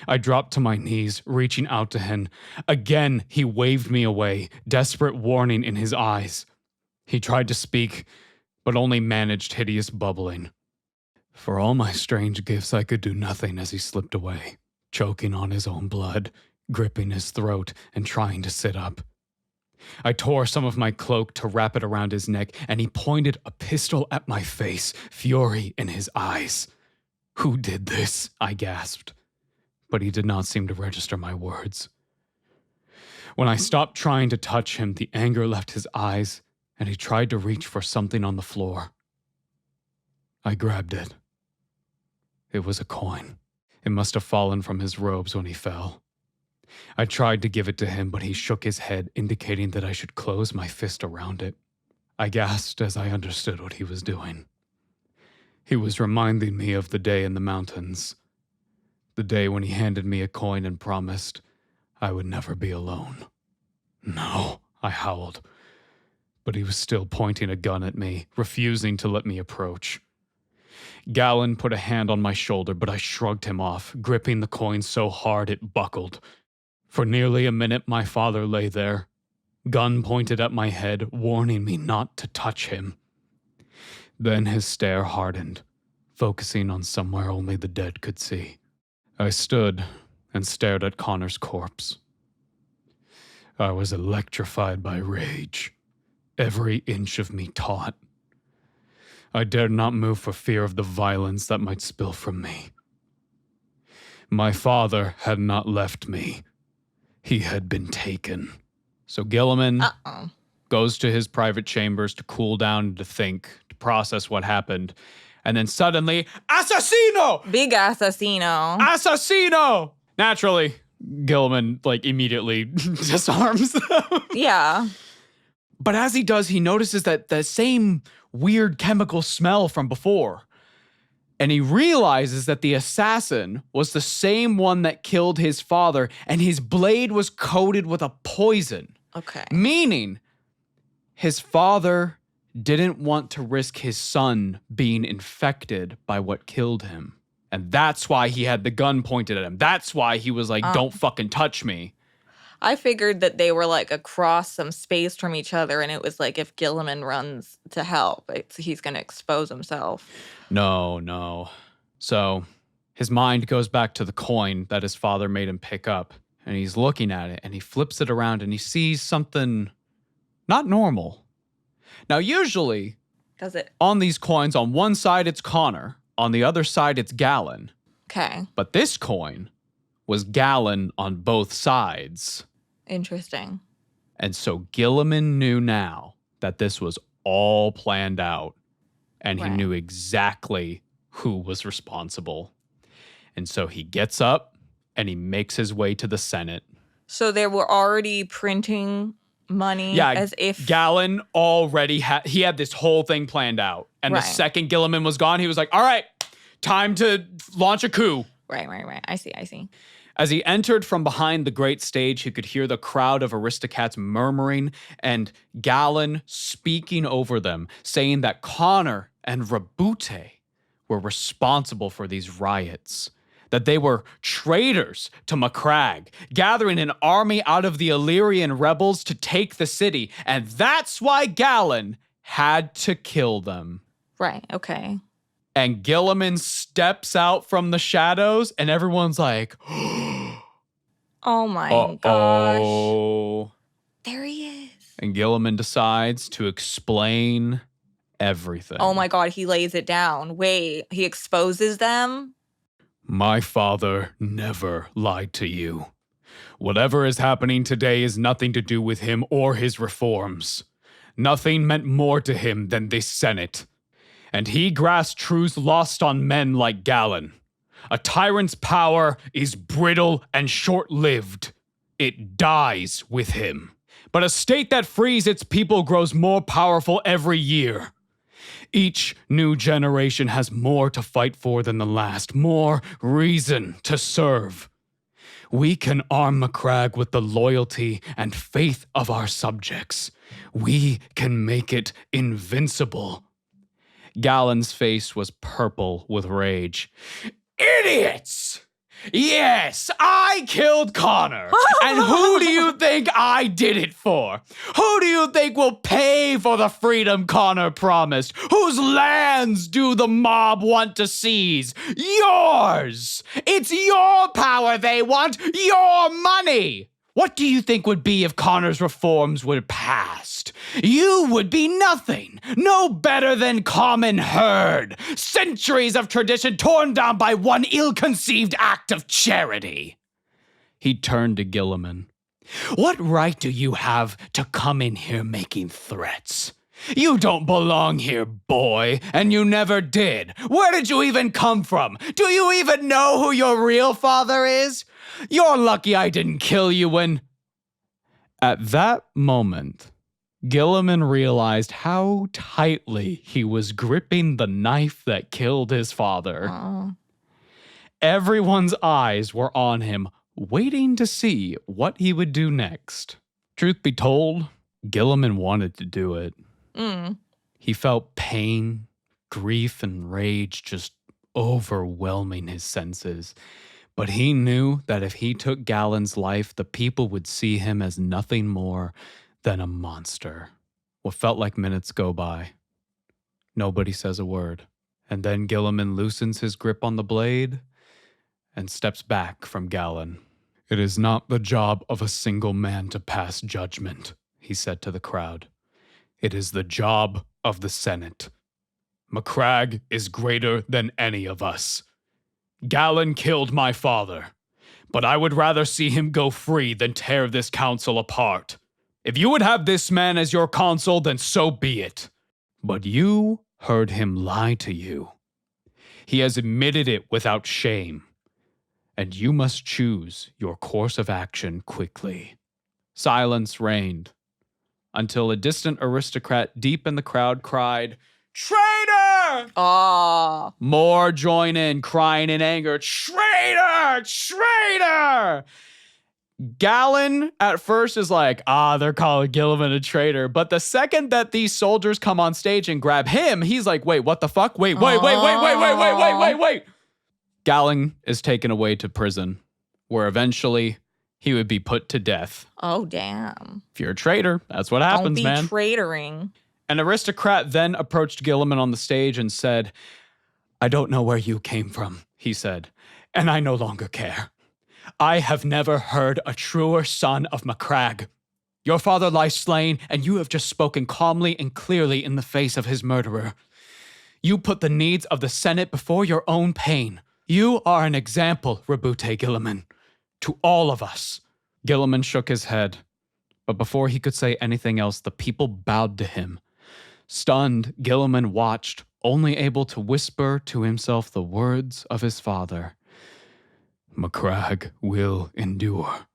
I dropped to my knees, reaching out to him. Again, he waved me away, desperate warning in his eyes. He tried to speak, but only managed hideous bubbling. For all my strange gifts, I could do nothing as he slipped away, choking on his own blood, gripping his throat, and trying to sit up. I tore some of my cloak to wrap it around his neck, and he pointed a pistol at my face, fury in his eyes. "Who did this?" I gasped. But he did not seem to register my words. When I stopped trying to touch him, the anger left his eyes, and he tried to reach for something on the floor. I grabbed it. It was a coin. It must have fallen from his robes when he fell. I tried to give it to him, but he shook his head, indicating that I should close my fist around it. I gasped as I understood what he was doing. He was reminding me of the day in the mountains. The day when he handed me a coin and promised I would never be alone. "No," I howled. But he was still pointing a gun at me, refusing to let me approach. Galen put a hand on my shoulder, but I shrugged him off, gripping the coin so hard it buckled. For nearly a minute, my father lay there, gun pointed at my head, warning me not to touch him. Then his stare hardened, focusing on somewhere only the dead could see. I stood and stared at Connor's corpse. I was electrified by rage, every inch of me taut. I dared not move for fear of the violence that might spill from me. My father had not left me. He had been taken. So Guilliman goes to his private chambers to cool down and to think, to process what happened. And then suddenly, assassino! Big assassino. Assassino! Naturally, Guilliman, immediately disarms them. Yeah. But as he does, he notices that the same weird chemical smell from before. And he realizes that the assassin was the same one that killed his father, and his blade was coated with a poison. Okay. Meaning, his father didn't want to risk his son being infected by what killed him. And that's why he had the gun pointed at him. That's why he was like, don't fucking touch me. I figured that they were across some space from each other, and it was if Guilliman runs to help, he's going to expose himself. No. So his mind goes back to the coin that his father made him pick up, and he's looking at it, and he flips it around, and he sees something not normal. Now, usually, does it on these coins, on one side it's Connor, on the other side it's Galen. Okay. But this coin was Galen on both sides. Interesting. And so Guilliman knew now that this was all planned out, and he knew exactly who was responsible. And so he gets up and he makes his way to the Senate. So they were already printing money as if Galen already had this whole thing planned out. And the second Guilliman was gone, he was like, all right, time to launch a coup. Right. I see. As he entered from behind the great stage, he could hear the crowd of Aristocats murmuring and Galen speaking over them, saying that Connor and ROBOUTE were responsible for these riots, that they were traitors to Macragge, gathering an army out of the Illyrian rebels to take the city, and that's why Galen had to kill them. Right, okay. And Guilliman steps out from the shadows, and everyone's like, oh my gosh. Oh. There he is. And Guilliman decides to explain everything. Oh my god, he lays it down. Wait, he exposes them? My father never lied to you. Whatever is happening today is nothing to do with him or his reforms. Nothing meant more to him than this Senate. And he grasped truths lost on men like Galen. A tyrant's power is brittle and short-lived. It dies with him. But a state that frees its people grows more powerful every year. Each new generation has more to fight for than the last, more reason to serve. We can arm Macragge with the loyalty and faith of our subjects. We can make it invincible. Galen's face was purple with rage. Idiots! Yes, I killed Connor. And who do you think I did it for? Who do you think will pay for the freedom Connor promised? Whose lands do the mob want to seize? Yours! It's your power they want, your money! What do you think would be if Connor's reforms were passed? You would be nothing, no better than common herd. Centuries of tradition torn down by one ill-conceived act of charity. He turned to Guilliman. What right do you have to come in here making threats? You don't belong here, boy, and you never did. Where did you even come from? Do you even know who your real father is? You're lucky I didn't kill you when... At that moment, Guilliman realized how tightly he was gripping the knife that killed his father. Oh. Everyone's eyes were on him, waiting to see what he would do next. Truth be told, Guilliman wanted to do it. He felt pain, grief, and rage just overwhelming his senses. But he knew that if he took Galen's life, the people would see him as nothing more than a monster. What felt like minutes go by. Nobody says a word. And then Guilliman loosens his grip on the blade and steps back from Galen. It is not the job of a single man to pass judgment, he said to the crowd. It is the job of the Senate. Macragge is greater than any of us. Galen killed my father, but I would rather see him go free than tear this council apart. If you would have this man as your consul, then so be it. But you heard him lie to you. He has admitted it without shame, and you must choose your course of action quickly. Silence reigned, until a distant aristocrat deep in the crowd cried, "Traitor!" Oh. More join in, crying in anger, "Traitor! Traitor!" Galen at first is like, they're calling Guilliman a traitor. But the second that these soldiers come on stage and grab him, he's like, wait, what the fuck? Wait. Galen is taken away to prison, where eventually he would be put to death. Oh, damn. If you're a traitor, that's what happens, man. Don't be traitoring. An aristocrat then approached Guilliman on the stage and said, "I don't know where you came from," he said, "and I no longer care. I have never heard a truer son of Macragge. Your father lies slain, and you have just spoken calmly and clearly in the face of his murderer. You put the needs of the Senate before your own pain. You are an example, ROBOUTE Guilliman, to all of us." Guilliman shook his head, but before he could say anything else, the people bowed to him. Stunned, Guilliman watched, only able to whisper to himself the words of his father. "Macragge will endure."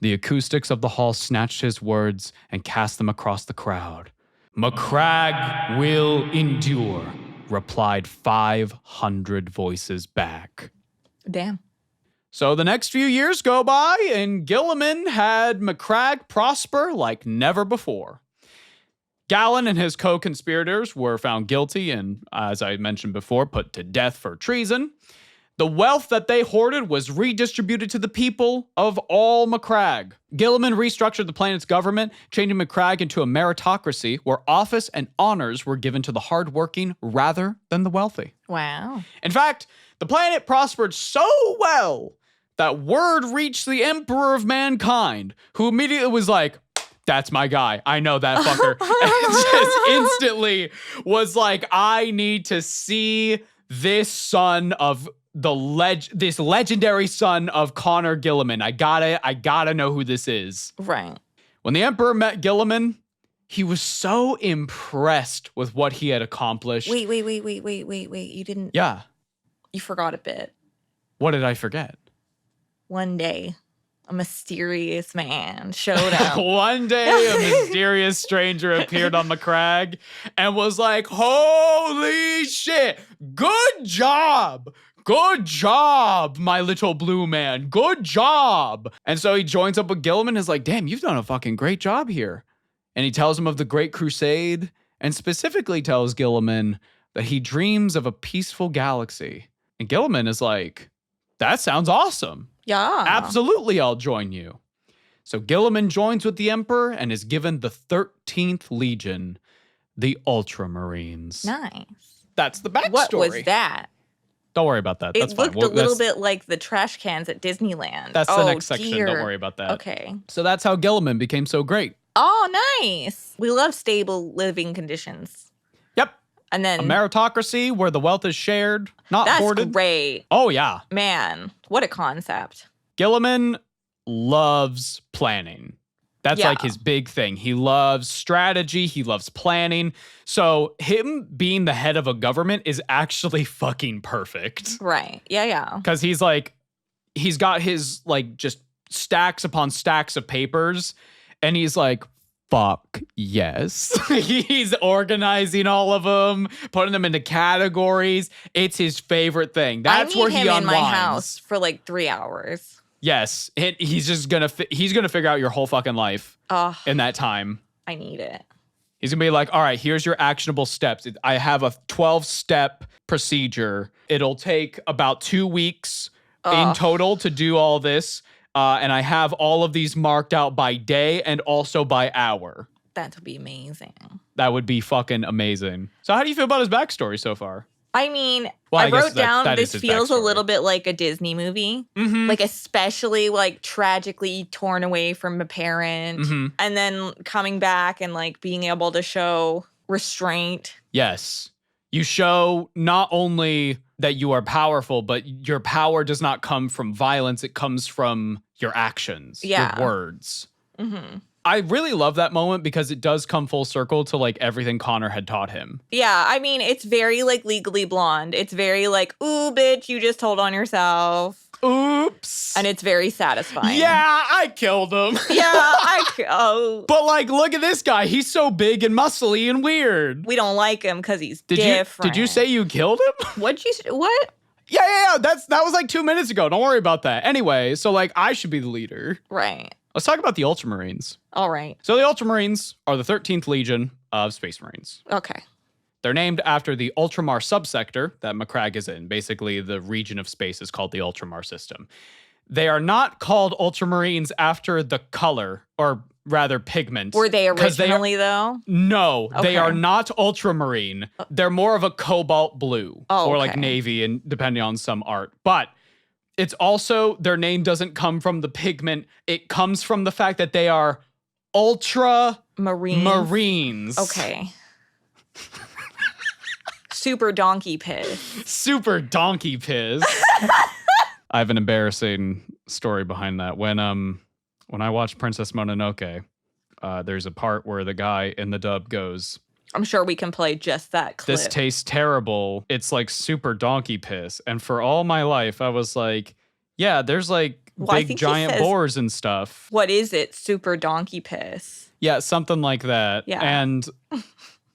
The acoustics of the hall snatched his words and cast them across the crowd. "Macragge will endure," replied 500 voices back. Damn. So the next few years go by, and Guilliman had Macragge prosper like never before. Gallon and his co-conspirators were found guilty and, as I mentioned before, put to death for treason. The wealth that they hoarded was redistributed to the people of all Macragge. Guilliman restructured the planet's government, changing Macragge into a meritocracy where office and honors were given to the hardworking rather than the wealthy. Wow. In fact, the planet prospered so well that word reached the Emperor of Mankind, who immediately was like, that's my guy. I know that fucker. And just instantly was like, I need to see this son of this legendary son of Connor Guilliman. I gotta know who this is. Right. When the Emperor met Guilliman, he was so impressed with what he had accomplished. Wait. You didn't. Yeah. You forgot a bit. What did I forget? One day, a mysterious man showed up. One day, a mysterious stranger appeared on Macragge and was like, holy shit, good job. Good job, my little blue man. Good job. And so he joins up with Guilliman and is like, damn, you've done a fucking great job here. And he tells him of the Great Crusade and specifically tells Guilliman that he dreams of a peaceful galaxy. And Guilliman is like, that sounds awesome. Yeah. Absolutely, I'll join you. So Guilliman joins with the Emperor and is given the 13th Legion, the Ultramarines. Nice. That's the backstory. What was that? Don't worry about that. That's it fine. looked a little bit like the trash cans at Disneyland. That's the next section. Dear. Don't worry about that. Okay. So that's how Guilliman became so great. Oh, nice. We love stable living conditions. Yep. And then A meritocracy where the wealth is shared, not that's hoarded. great. Oh, yeah. Man, what a concept. Guilliman loves planning. That's like his big thing. He loves strategy. He loves planning. So him being the head of a government is actually fucking perfect. Right. Yeah. Because he's got his like just stacks upon stacks of papers. And he's like, fuck yes. He's organizing all of them, putting them into categories. It's his favorite thing. That's where he unwinds. I need him in my house for like 3 hours. Yes, he's just gonna figure out your whole fucking life in that time. I need it. He's gonna be like, all right, here's your actionable steps. I have a 12-step procedure. It'll take about 2 weeks in total to do all this. And I have all of these marked out by day and also by hour. That would be amazing. That would be fucking amazing. So how do you feel about his backstory so far? I mean, Well, I I guess wrote down that is this his feels a backstory. little bit like a Disney movie. Mm-hmm. Like especially like tragically torn away from a parent Mm-hmm. and then coming back and like being able to show restraint. Yes. You show not only that you are powerful, but your power does not come from violence. It comes from your actions, your words. Mm-hmm. I really love that moment because it does come full circle to like everything Connor had taught him. Yeah, I mean, it's very like Legally Blonde. It's very like, ooh, bitch, you just told on yourself. Oops. And it's very satisfying. Yeah, I killed him. But like, look at this guy. He's so big and muscly and weird. We don't like him because he's different. Did you say you killed him? What'd you say? What? Yeah. That was like 2 minutes ago. Don't worry about that. Anyway, so like I should be the leader. Right. Let's talk about the Ultramarines. All right. So the Ultramarines are the 13th Legion of Space Marines. Okay. They're named after the Ultramar subsector that Macragge is in. Basically, the region of space is called the Ultramar system. They are not called Ultramarines after the color, or rather pigment. Were they originally, though? No, Okay. they are not ultramarine. They're more of a cobalt blue or like navy, and depending on some art. But it's also, their name doesn't come from the pigment. It comes from the fact that they are Marines. Okay. Super donkey piss. Super donkey piss. I have an embarrassing story behind that. When I watched Princess Mononoke, there's a part where the guy in the dub goes, I'm sure we can play just that clip. this tastes terrible. It's like super donkey piss. And for all my life, I was like, yeah, there's like big giant boars and stuff. What is it? Super donkey piss. Yeah, something like that. Yeah. And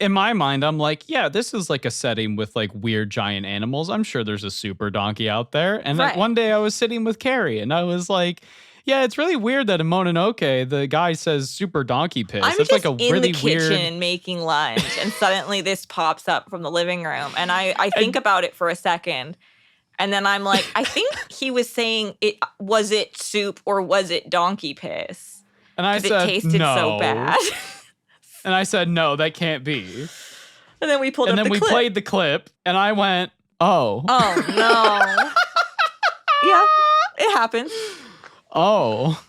in my mind, I'm like, yeah, this is like a setting with like weird giant animals. I'm sure there's a super donkey out there. And Right. one day I was sitting with Carrie and I was like, yeah, it's really weird that in Mononoke, the guy says super donkey piss. I'm That's just like a in really the kitchen weird. making lunch, and suddenly this pops up from the living room, and I think about it for a second, and then I'm like, I think he was saying was it soup or was it donkey piss? And I Because said, it tasted no. so bad. And I said, no, that can't be. And then we pulled And up then the we clip. played the clip, and I went, oh. Oh no. Yeah, it happens. Oh.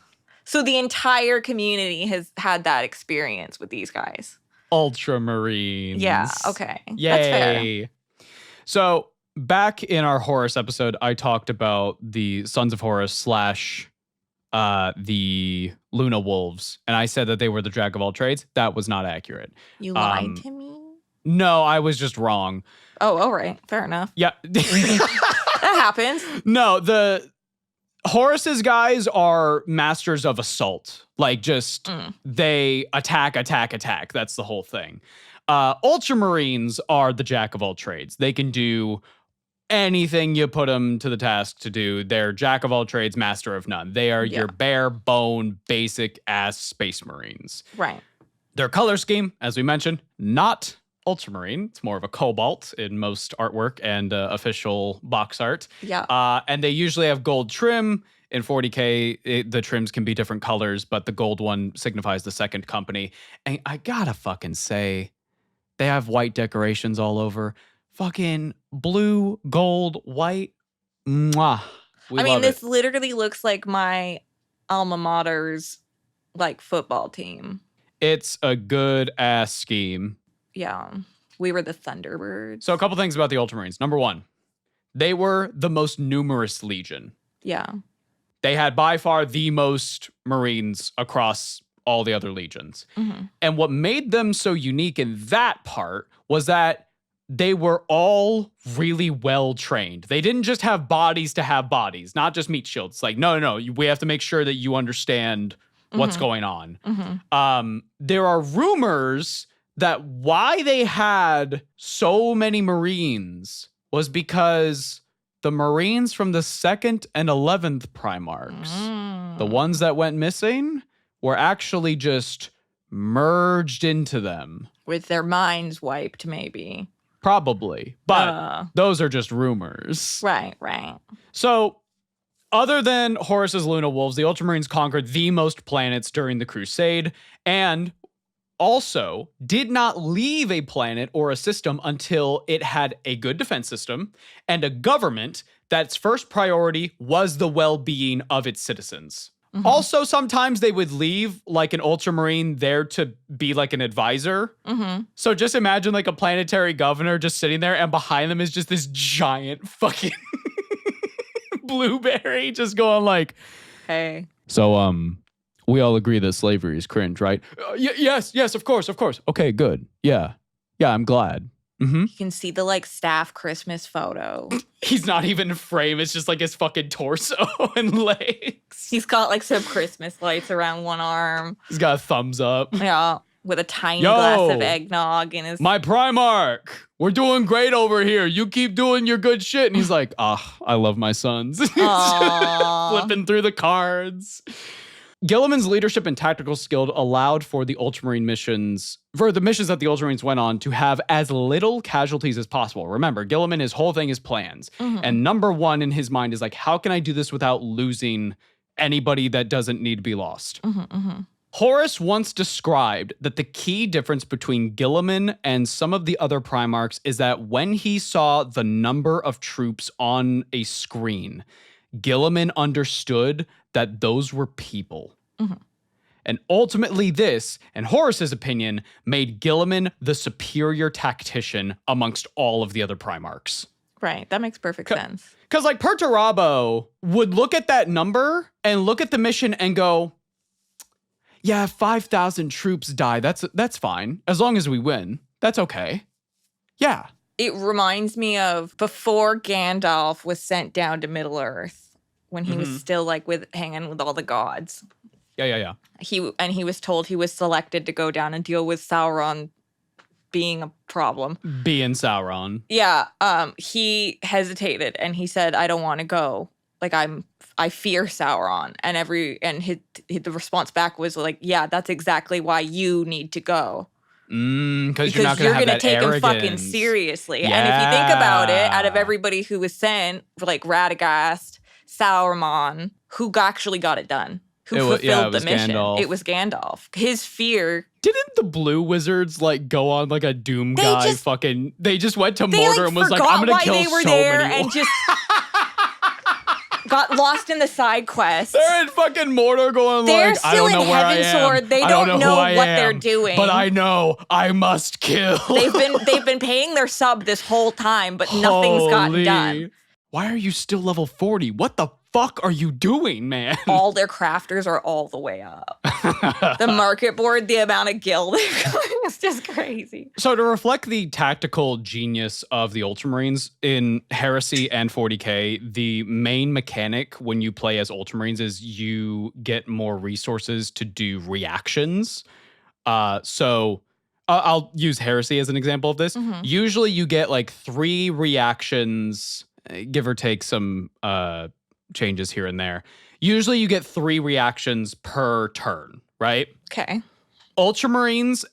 So the entire community has had that experience with these guys. Ultramarines. Yeah, okay. Yay. That's fair. So back in our Horus episode, I talked about the Sons of Horus / the Luna Wolves, and I said that they were the jack of all trades. That was not accurate. You lied to me? No, I was just wrong. Oh, all right. Fair enough. Yeah. That happens. No, the Horus's guys are masters of assault. Like just they attack. That's the whole thing. Ultramarines are the jack of all trades. They can do anything you put them to the task to do. They're jack of all trades, master of none. They are your bare bone, basic ass space marines. Right. Their color scheme, as we mentioned, not ultramarine. It's more of a cobalt in most artwork and official box art. Yeah. And they usually have gold trim. In 40K, the trims can be different colors, but the gold one signifies the second company. And I gotta fucking say, they have white decorations all over. Fucking blue, gold, white. Mwah. We I mean, love this it. literally looks like my alma mater's like football team. It's a good ass scheme. Yeah. We were the Thunderbirds. So a couple things about the Ultramarines. Number one, they were the most numerous legion. Yeah. They had by far the most Marines across all the other legions. Mm-hmm. And what made them so unique in that part was that they were all really well trained. They didn't just have bodies to have bodies, not just meat shields. Like, no, we have to make sure that you understand what's going on. Mm-hmm. There are rumors that why they had so many Marines was because the Marines from the 2nd and 11th Primarchs, the ones that went missing, were actually just merged into them. With their minds wiped, maybe. Probably. But those are just rumors. Right. So, other than Horus's Luna Wolves, the Ultramarines conquered the most planets during the Crusade and also did not leave a planet or a system until it had a good defense system and a government that's first priority was the well-being of its citizens. Mm-hmm. Also, sometimes they would leave like an Ultramarine there to be like an advisor. Mm-hmm. So just imagine like a planetary governor just sitting there and behind them is just this giant fucking blueberry just going like, hey. So, we all agree that slavery is cringe, right? Yes, of course. Okay, good. Yeah, I'm glad. Mm-hmm. You can see the like staff Christmas photo. He's not even in frame. It's just like his fucking torso and legs. He's got like some Christmas lights around one arm. He's got a thumbs up. Yeah, with a tiny glass of eggnog in his... My Primarch, we're doing great over here. You keep doing your good shit. And he's like, I love my sons. Flipping through the cards. Guilliman's leadership and tactical skill allowed for the Ultramarine missions, for the missions that the Ultramarines went on, to have as little casualties as possible. Remember, Guilliman, his whole thing is plans. Mm-hmm. And number one in his mind is like, how can I do this without losing anybody that doesn't need to be lost? Mm-hmm, mm-hmm. Horus once described that the key difference between Guilliman and some of the other Primarchs is that when he saw the number of troops on a screen, Guilliman understood that those were people. Mm-hmm. And ultimately this, in Horus's opinion, made Guilliman the superior tactician amongst all of the other Primarchs. Right, that makes perfect sense. Because like Perturabo would look at that number and look at the mission and go, yeah, 5,000 troops die. That's fine. As long as we win, that's okay. Yeah. It reminds me of before Gandalf was sent down to Middle-earth, when he was still like hanging with all the gods. Yeah. He was told he was selected to go down and deal with Sauron being a problem. Being Sauron. Yeah, he hesitated and he said, "I don't want to go. Like I fear Sauron." And the response back was like, "Yeah, that's exactly why you need to go." Because you're not going to take arrogance. him fucking seriously. Yeah. And if you think about it, out of everybody who was sent, like Radagast, Sauron, who actually got it done? Who fulfilled the mission? Gandalf. It was Gandalf. His fear. Didn't the Blue Wizards like go on like a Doom guy? They just went to Mordor and was like, "I'm gonna kill so many." And just got lost in the side quest. They're in fucking Mordor going they're like, "I don't know where I am. Sword. They don't know what they're doing. But I know I must kill." They've been paying their sub this whole time, but nothing's gotten done. Why are you still level 40? What the fuck are you doing, man? All their crafters are all the way up. The market board, the amount of guild they've got, it's just crazy. So to reflect the tactical genius of the Ultramarines in Heresy and 40K, the main mechanic when you play as Ultramarines is you get more resources to do reactions. So I'll use Heresy as an example of this. Mm-hmm. Usually you get like 3 reactions, give or take some changes here and there. Usually you get 3 reactions per turn, right? Okay. Ultramarines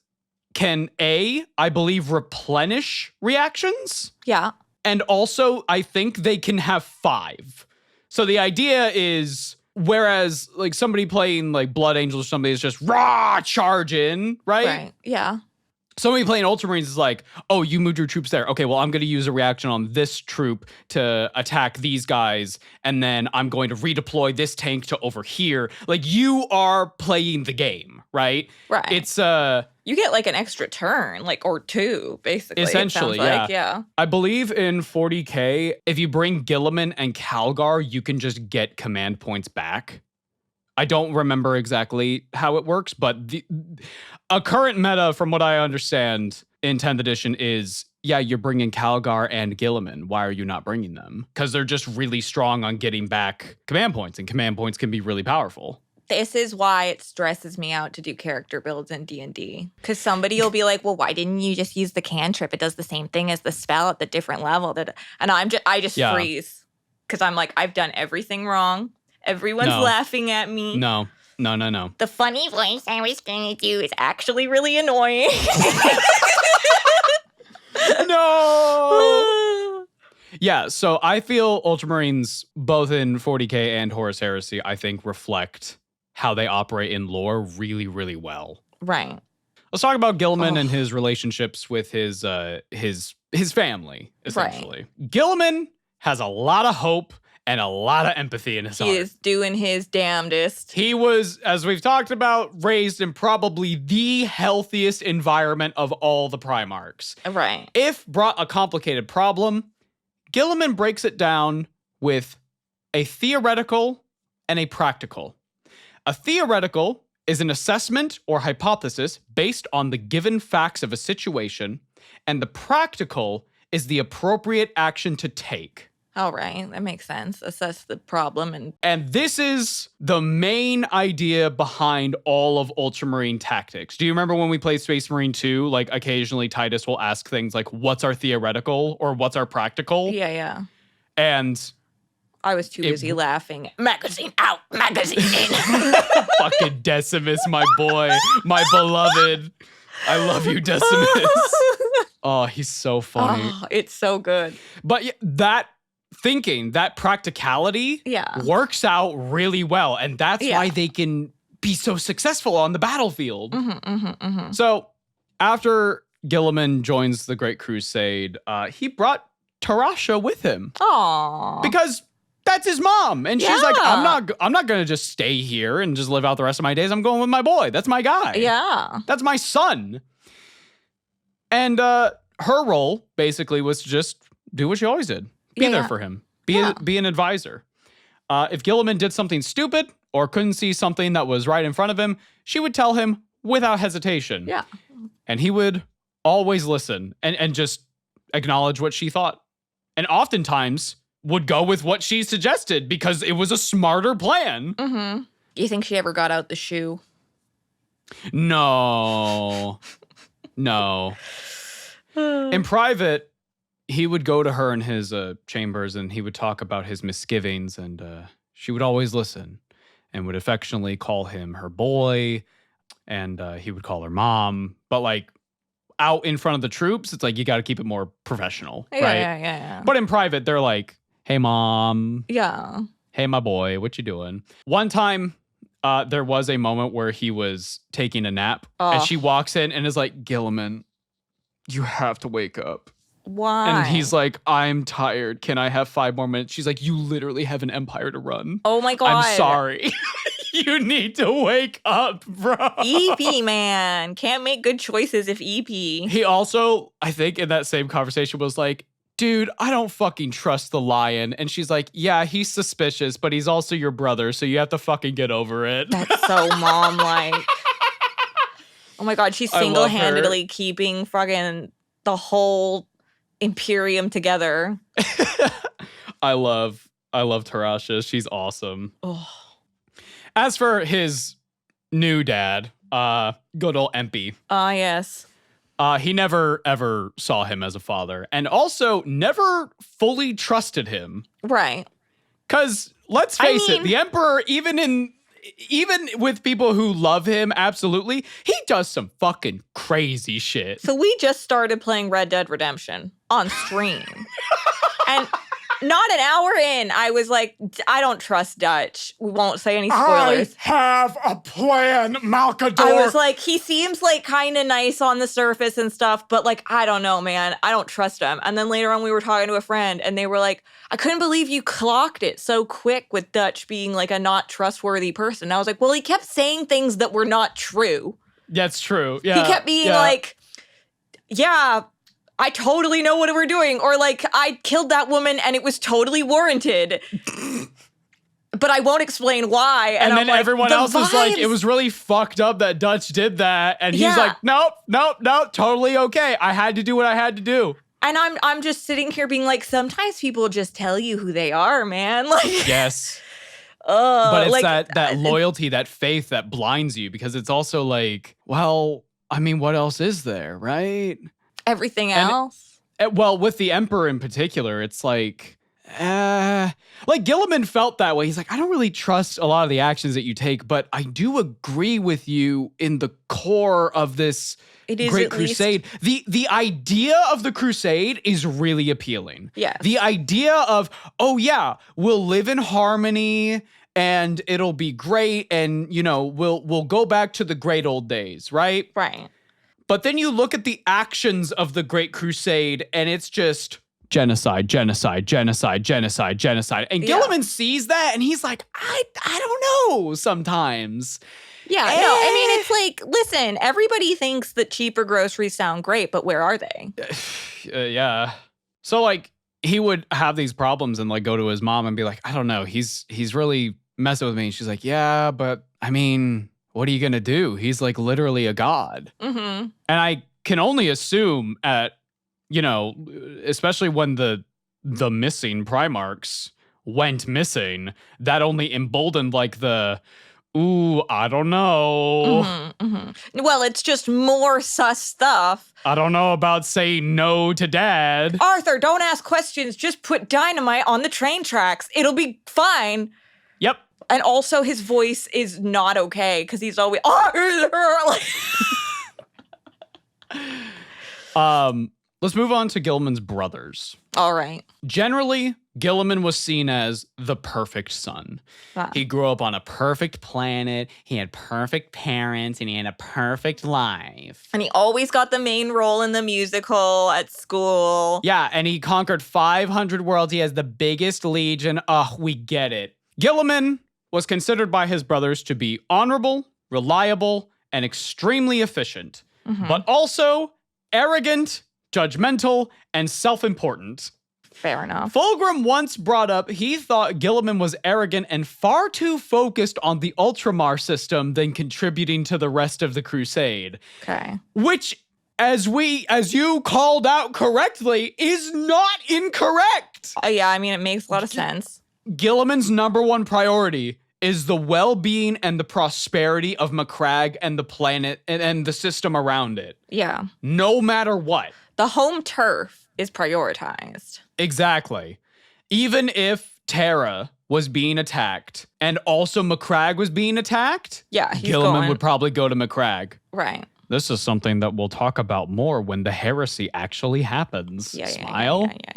can I believe, replenish reactions. Yeah. And also, I think they can have 5. So the idea is, whereas like somebody playing like Blood Angels or somebody is just raw charge in, right? Right. Yeah. Somebody playing Ultramarines is like, "Oh, you moved your troops there. Okay, well, I'm going to use a reaction on this troop to attack these guys, and then I'm going to redeploy this tank to over here." Like, you are playing the game, right? Right. It's you get like an extra turn, like, or 2, basically. Essentially, it sounds like. Yeah. I believe in 40K, if you bring Guilliman and Calgar, you can just get command points back. I don't remember exactly how it works, but a current meta, from what I understand in 10th edition, is, yeah, you're bringing Calgar and Guilliman. Why are you not bringing them? Because they're just really strong on getting back command points, and command points can be really powerful. This is why it stresses me out to do character builds in D&D. Because somebody will be like, "Well, why didn't you just use the cantrip? It does the same thing as the spell at the different level." And I just freeze. Because I'm like, I've done everything wrong. Everyone's laughing at me. No. The funny voice I was going to do is actually really annoying. No! Yeah, so I feel Ultramarines, both in 40K and Horus Heresy, I think reflect how they operate in lore really, really well. Right. Let's talk about Guilliman and his relationships with his family, essentially. Right. Guilliman has a lot of hope and a lot of empathy in his heart. He is doing his damnedest. He was, as we've talked about, raised in probably the healthiest environment of all the Primarchs. Right. If brought a complicated problem, Guilliman breaks it down with a theoretical and a practical. A theoretical is an assessment or hypothesis based on the given facts of a situation, and the practical is the appropriate action to take. All right, that makes sense. Assess the problem and this is the main idea behind all of Ultramarine tactics. Do you remember when we played Space Marine 2? Like, occasionally Titus will ask things like, "What's our theoretical?" or "What's our practical?" Yeah. And I was too busy laughing. Magazine out, magazine in. Fucking Decimus, my boy, my beloved. I love you, Decimus. Oh, he's so funny. Oh, it's so good. But yeah, that thinking, that practicality works out really well. And that's why they can be so successful on the battlefield. So after Guilliman joins the Great Crusade, he brought Tarasha with him. Aww. Because that's his mom. And she's like, I'm not going to just stay here and just live out the rest of my days. I'm going with my boy. That's my guy. Yeah. That's my son. And her role basically was to just do what she always did. Be there for him. Be an advisor. If Guilliman did something stupid or couldn't see something that was right in front of him, she would tell him without hesitation. Yeah. And he would always listen and just acknowledge what she thought. And oftentimes would go with what she suggested because it was a smarter plan. Mm-hmm. Do you think she ever got out the shoe? No. No. In private, he would go to her in his chambers and he would talk about his misgivings, and she would always listen and would affectionately call him her boy, and he would call her mom. But like out in front of the troops, it's like you got to keep it more professional, right? Yeah. But in private, they're like, "Hey, mom." Yeah. "Hey, my boy, what you doing?" One time, there was a moment where he was taking a nap, and she walks in and is like, "Guilliman, you have to wake up." Why? And he's like, "I'm tired. Can I have 5 more minutes?" She's like, "You literally have an empire to run. Oh my God. I'm sorry." You need to wake up, bro. EP, man. Can't make good choices if EP. He also, I think in that same conversation was like, "Dude, I don't fucking trust the lion." And she's like, "Yeah, he's suspicious, but he's also your brother, so you have to fucking get over it." That's so mom-like. Oh my God, she's single-handedly keeping fucking the whole Imperium together. I love Tarasha. She's awesome. Oh. As for his new dad, good old Empy. Yes. He never ever saw him as a father, and also never fully trusted him. Right. Because let's face it, the Emperor, even with people who love him, absolutely, he does some fucking crazy shit. So we just started playing Red Dead Redemption on stream. And not an hour in, I was like, I don't trust Dutch. We won't say any spoilers. I have a plan, Malcador. I was like, he seems like kind of nice on the surface and stuff, but like, I don't know, man. I don't trust him. And then later on, we were talking to a friend and they were like, I couldn't believe you clocked it so quick with Dutch being like a not trustworthy person. And I was like, well, he kept saying things that were not true. That's true. Yeah. He kept being like, yeah, I totally know what we're doing. Or like, I killed that woman and it was totally warranted. But I won't explain why. And then like, everyone else was like, it was really fucked up that Dutch did that. And he's like, nope, totally okay. I had to do what I had to do. And I'm just sitting here being like, sometimes people just tell you who they are, man. Like, yes. But it's like, that loyalty, that faith that blinds you, because it's also like, well, I mean, what else is there, right? Everything else? Well, with the Emperor in particular, it's like Guilliman felt that way. He's like, I don't really trust a lot of the actions that you take, but I do agree with you in the core of this Great Crusade. The idea of the Crusade is really appealing. Yes. The idea of, oh yeah, we'll live in harmony and it'll be great, and you know, we'll go back to the great old days, right? Right. But then you look at the actions of the Great Crusade, and it's just genocide. And Guilliman sees that, and he's like, I don't know sometimes. Yeah, no, I mean, it's like, listen, everybody thinks that cheaper groceries sound great, but where are they? Yeah. So, like, he would have these problems and, like, go to his mom and be like, I don't know, he's really messing with me. And she's like, yeah, but, I mean, what are you going to do? He's, like, literally a god. Mm-hmm. And I can only assume especially when the missing Primarchs went missing, that only emboldened, like, I don't know. Mm-hmm, mm-hmm. Well, it's just more sus stuff. I don't know about saying no to dad. Arthur, don't ask questions. Just put dynamite on the train tracks. It'll be fine. Yep. And also his voice is not okay because he's always Let's move on to Guilliman's brothers. All right. Generally, Guilliman was seen as the perfect son. Wow. He grew up on a perfect planet, he had perfect parents, and he had a perfect life. And he always got the main role in the musical at school. Yeah, and he conquered 500 worlds. He has the biggest legion. We get it. Guilliman was considered by his brothers to be honorable, reliable, and extremely efficient, but also arrogant, judgmental, and self-important. Fair enough. Fulgrim once brought up he thought Guilliman was arrogant and far too focused on the Ultramar system than contributing to the rest of the Crusade. Okay. Which, as you called out correctly, is not incorrect. Yeah, I mean, it makes a lot of sense. Guilliman's number one priority is the well-being and the prosperity of Macragge and the planet and the system around it. Yeah. No matter what. The home turf is prioritized. Exactly. Even if Tara was being attacked and also Macragge was being attacked, yeah, he's Guilliman going. would probably go to Macragge. Right. This is something that we'll talk about more when the heresy actually happens. Yeah, Smile. Yeah.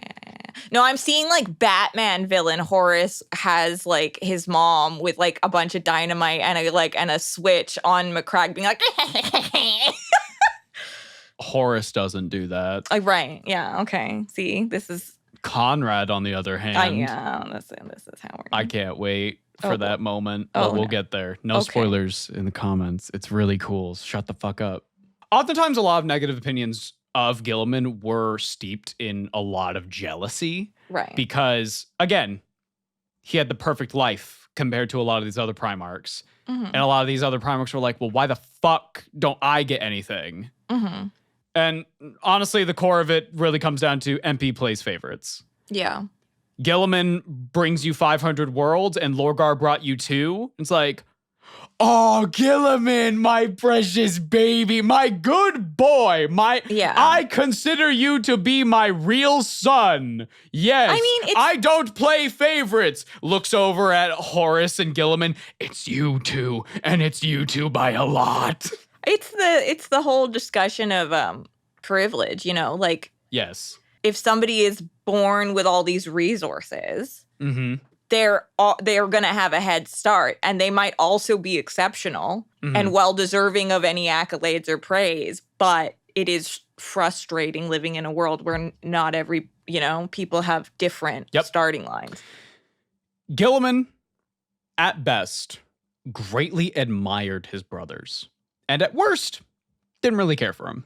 No, I'm seeing like Batman villain Horace has like his mom with like a bunch of dynamite and a switch on Macragge being like Horace doesn't do that. right. Yeah. Okay. See, this is Conrad, on the other hand. yeah. This is how we're. I can't wait for that moment. Oh, But we'll no. get there. No Okay. spoilers in the comments. It's really cool. Shut the fuck up. Oftentimes, a lot of negative opinions of Guilliman were steeped in a lot of jealousy. Right. Because, again, he had the perfect life compared to a lot of these other Primarchs. Mm-hmm. And a lot of these other Primarchs were like, well, why the fuck don't I get anything? Mm-hmm. And honestly, the core of it really comes down to MP plays favorites. Yeah. Guilliman brings you 500 worlds and Lorgar brought you 2. It's like, oh, Guilliman, my precious baby, my good boy, I consider you to be my real son. Yes, I mean, I don't play favorites. Looks over at Horace and Guilliman. It's you two, and it's you two by a lot. It's the whole discussion of privilege, like Yes. if somebody is born with all these resources, Mm-hmm. they're going to have a head start, and they might also be exceptional and well deserving of any accolades or praise, but it is frustrating living in a world where not every, people have different starting lines. Guilliman, at best, greatly admired his brothers, and at worst, didn't really care for him.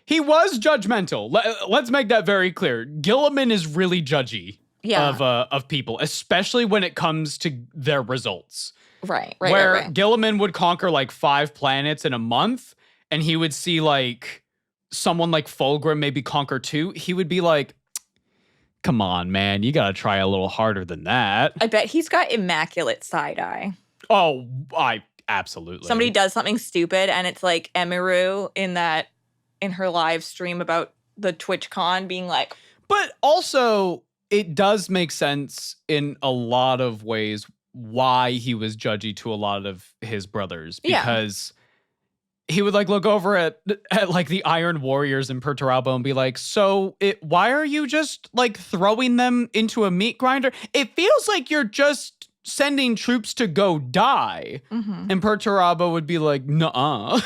He was judgmental. Let's make that very clear. Guilliman is really judgy of people, especially when it comes to their results. Right. Where Guilliman would conquer like 5 planets in a month, and he would see like someone like Fulgrim maybe conquer 2. He would be like, come on, man, you gotta try a little harder than that. I bet he's got immaculate side eye. Oh, absolutely. Somebody does something stupid, and it's like Emiru in her live stream about the TwitchCon being like. But also, it does make sense in a lot of ways why he was judgy to a lot of his brothers. Because he would like look over at like the Iron Warriors in Perturabo and be like, so why are you just like throwing them into a meat grinder? It feels like you're just sending troops to go die. Mm-hmm. And Perturabo would be like, nuh-uh.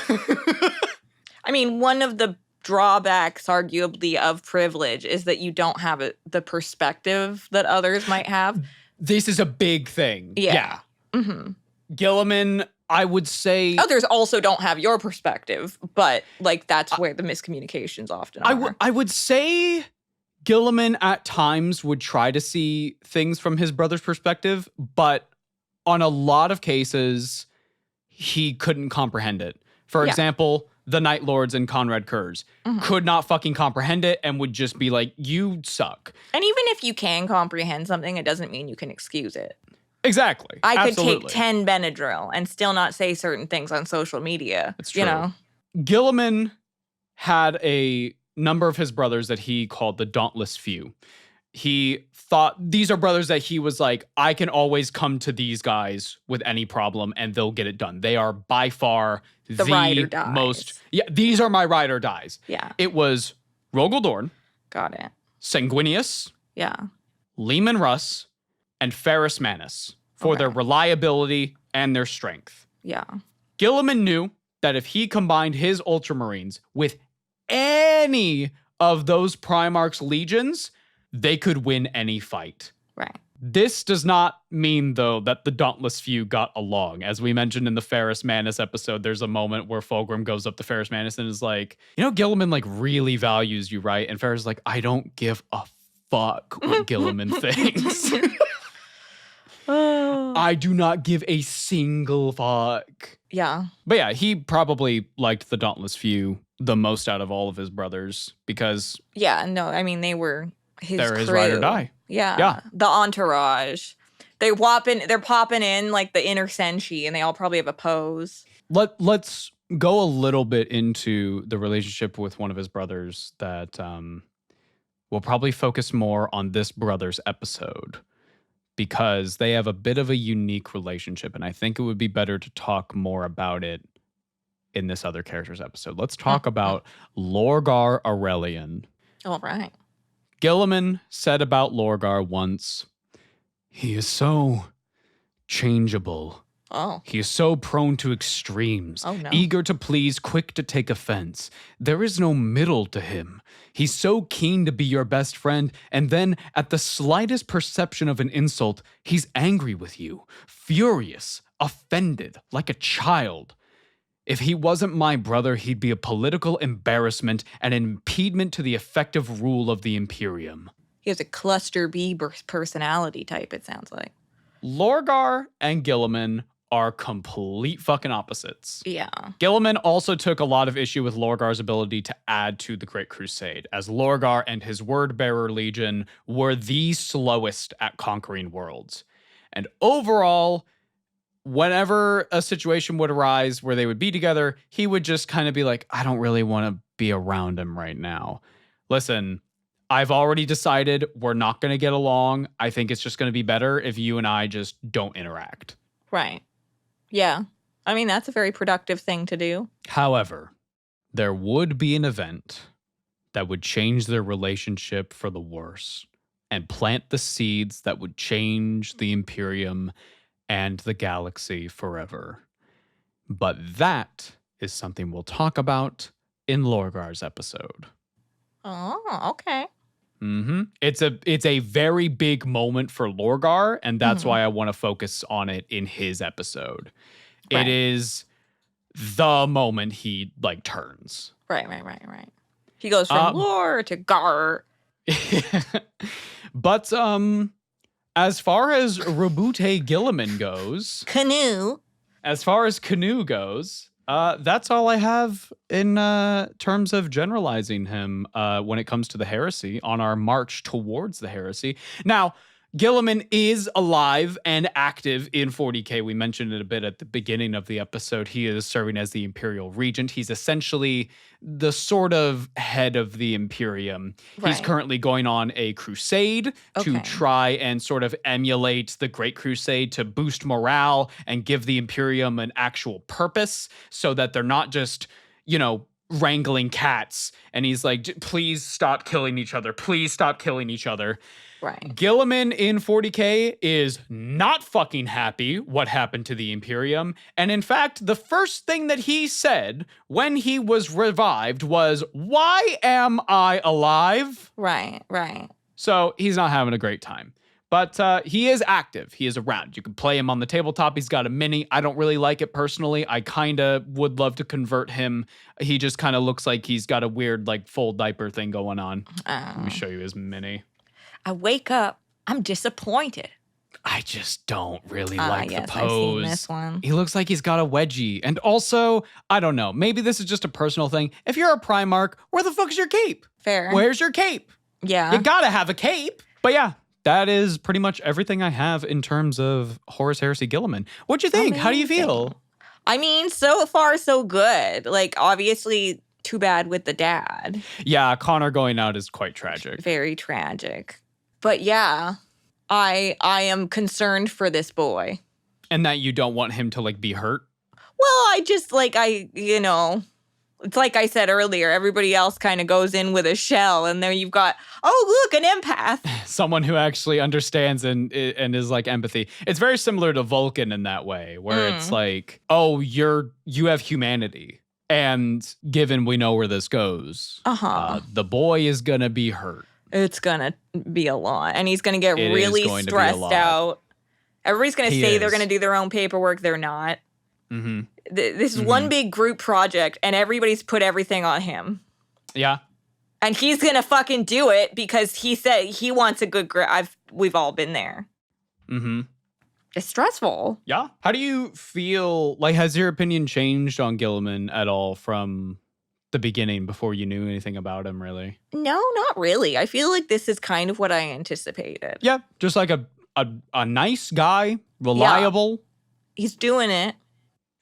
I mean, one of the drawbacks, arguably, of privilege is that you don't have the perspective that others might have. This is a big thing. Yeah. Mm-hmm. Guilliman, I would say... Others also don't have your perspective, but, like, that's where the miscommunications often are. I would say Guilliman at times would try to see things from his brother's perspective, but on a lot of cases, he couldn't comprehend it. For example, the Night Lords and Conrad Kurz could not fucking comprehend it and would just be like, you suck. And even if you can comprehend something, it doesn't mean you can excuse it. Exactly. I could take 10 Benadryl and still not say certain things on social media. That's true. Guilliman had a number of his brothers that he called the Dauntless Few. He thought these are brothers that he was like, I can always come to these guys with any problem and they'll get it done. They are by far the ride or dies. most. Yeah, these are my ride or dies. Yeah. It was Rogel Dorn. Got it. Sanguinius. Yeah. Leman Russ. And Ferrus Manus for their reliability and their strength. Yeah. Guilliman knew that if he combined his Ultramarines with any of those Primarch's legions, they could win any fight. Right. This does not mean, though, that the Dauntless Few got along. As we mentioned in the Ferrus Manus episode, there's a moment where Fulgrim goes up to Ferrus Manus and is like, Guilliman, like, really values you, right? And Ferrus is like, I don't give a fuck what Guilliman thinks. I do not give a single fuck. Yeah. But yeah, he probably liked the Dauntless Few the most out of all of his brothers because... Yeah, no, I mean, they were they're crew. His ride or die. Yeah. The entourage. They're popping in like the inner Senshi, and they all probably have a pose. Let's go a little bit into the relationship with one of his brothers that we'll probably focus more on this brother's episode because they have a bit of a unique relationship, and I think it would be better to talk more about it in this other character's episode. Let's talk about Lorgar Aurelian. All right. Guilliman said about Lorgar once, "He is so changeable. Oh. He is so prone to extremes, Oh, no. eager to please, quick to take offense. There is no middle to him. He's so keen to be your best friend, and then at the slightest perception of an insult, he's angry with you, furious, offended, like a child. If he wasn't my brother, he'd be a political embarrassment and an impediment to the effective rule of the Imperium." He has a cluster B personality type, it sounds like. Lorgar and Guilliman are complete fucking opposites. Yeah. Guilliman also took a lot of issue with Lorgar's ability to add to the Great Crusade, as Lorgar and his Wordbearer Legion were the slowest at conquering worlds. And overall, whenever a situation would arise where they would be together, he would just kind of be like, I don't really want to be around him right now. Listen, I've already decided we're not going to get along. I think it's just going to be better if you and I just don't interact. Right. Yeah. I mean, that's a very productive thing to do. However, there would be an event that would change their relationship for the worse and plant the seeds that would change the Imperium and the galaxy forever. But that is something we'll talk about in Lorgar's episode. Oh, okay. It's a very big moment for Lorgar, and that's why I want to focus on it in his episode. Right. It is the moment he turns. Right. He goes from lore to gar. But as far as ROBOUTE Guilliman goes, Canoe. as far as Canoe goes, that's all I have in terms of generalizing him when it comes to the heresy on our march towards the heresy. Now, Guilliman is alive and active in 40K. We mentioned it a bit at the beginning of the episode. He is serving as the Imperial Regent. He's essentially the sort of head of the Imperium. Right. He's currently going on a crusade to try and sort of emulate the Great Crusade to boost morale and give the Imperium an actual purpose so that they're not just, wrangling cats. And he's like, please stop killing each other. Please stop killing each other. Right. Guilliman in 40K is not fucking happy what happened to the Imperium. And in fact, the first thing that he said when he was revived was, "Why am I alive?" Right. So he's not having a great time. But he is active. He is around. You can play him on the tabletop. He's got a mini. I don't really like it personally. I kind of would love to convert him. He just kind of looks like he's got a weird, full diaper thing going on. Let me show you his mini. I wake up. I'm disappointed. I just don't really like the I've pose. seen this one. He looks like he's got a wedgie. And also, I don't know. Maybe this is just a personal thing. If you're a Primarch, where the fuck is your cape? Fair. Where's your cape? Yeah. You gotta have a cape. But yeah, that is pretty much everything I have in terms of Horus Heresy Guilliman. What'd you think? How do you feel? I mean, so far, so good. Obviously, too bad with the dad. Yeah, Connor going out is quite tragic. Very tragic. But yeah, I am concerned for this boy. And that you don't want him to be hurt? Well, I just it's like I said earlier, everybody else kind of goes in with a shell, and there you've got, oh, look, an empath. Someone who actually understands and is empathy. It's very similar to Vulcan in that way, where it's you have humanity. And given we know where this goes, the boy is going to be hurt. It's going to be a lot. And he's going to get really stressed out. Everybody's going to say they're going to do their own paperwork. They're not. Mm-hmm. This is one big group project, and everybody's put everything on him. Yeah. And he's going to fucking do it because he said he wants a good grip. We've all been there. Mm-hmm. It's stressful. Yeah. How do you feel? Has your opinion changed on Guilliman at all from the beginning before you knew anything about him, really? No, not really. I feel like this is kind of what I anticipated. Yeah. Just a nice guy, reliable. Yeah. He's doing it.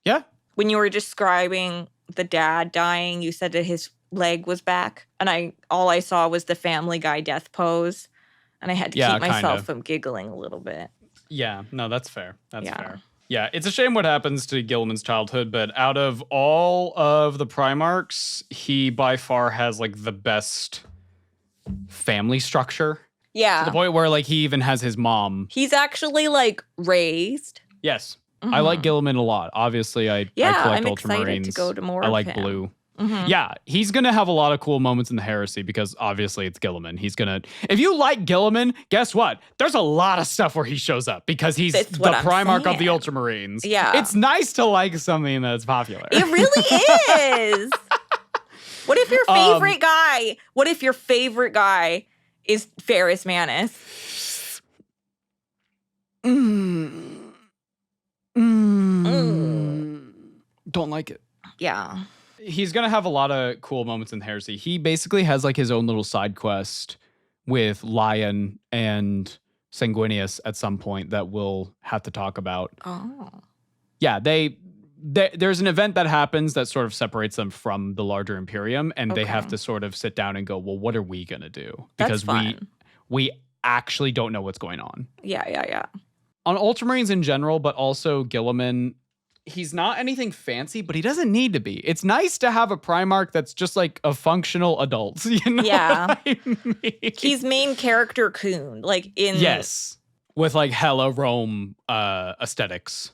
Yeah. When you were describing the dad dying, you said that his leg was back, and all I saw was the Family Guy death pose, and I had to keep myself from giggling a little bit. Yeah, no, that's fair. That's fair. Yeah, it's a shame what happens to Guilliman's childhood, but out of all of the Primarchs, he by far has like the best family structure. Yeah. To the point where like he even has his mom. He's actually like raised. Yes. I like Guilliman a lot. Obviously, I collect I'm Ultramarines. excited to go to more I like of him. blue. Yeah, he's going to have a lot of cool moments in the Heresy because obviously it's Guilliman. He's going to... If you like Guilliman, guess what? There's a lot of stuff where he shows up because he's the Primarch of the Ultramarines. Yeah. It's nice to like something that's popular. It really is. What if your favorite guy... What if your favorite guy is Ferrus Manus? Don't like it. Yeah. He's going to have a lot of cool moments in Heresy. He basically has like his own little side quest with Lion and Sanguinius at some point that we'll have to talk about. Oh. Yeah, there's an event that happens that sort of separates them from the larger Imperium, and they have to sort of sit down and go, well, what are we going to do? Because we actually don't know what's going on. Yeah. On Ultramarines in general, but also Guilliman, he's not anything fancy, but he doesn't need to be. It's nice to have a Primarch that's just like a functional adult, you know? Yeah. What I mean? He's main character coon, like in... Yes. With like hella Rome aesthetics.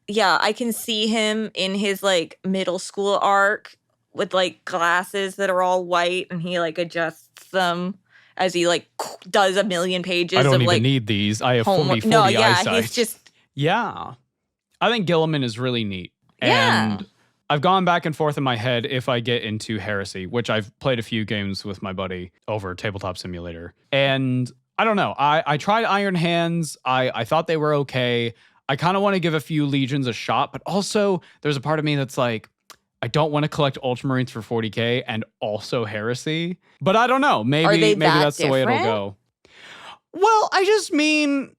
Yeah, I can see him in his like middle school arc with like glasses that are all white, and he like adjusts them as he like does a million pages. I don't even like, need these. I have homework. 40 No, yeah, eyesight. he's just... Yeah. I think Guilliman is really neat. Yeah. And I've gone back and forth in my head if I get into Heresy, which I've played a few games with my buddy over Tabletop Simulator. And I don't know. I tried Iron Hands. I thought they were okay. I kind of want to give a few Legions a shot, but also there's a part of me that's like, I don't want to collect Ultramarines for 40K and also Heresy. But I don't know. Maybe that's the way it'll go. Well, I just mean,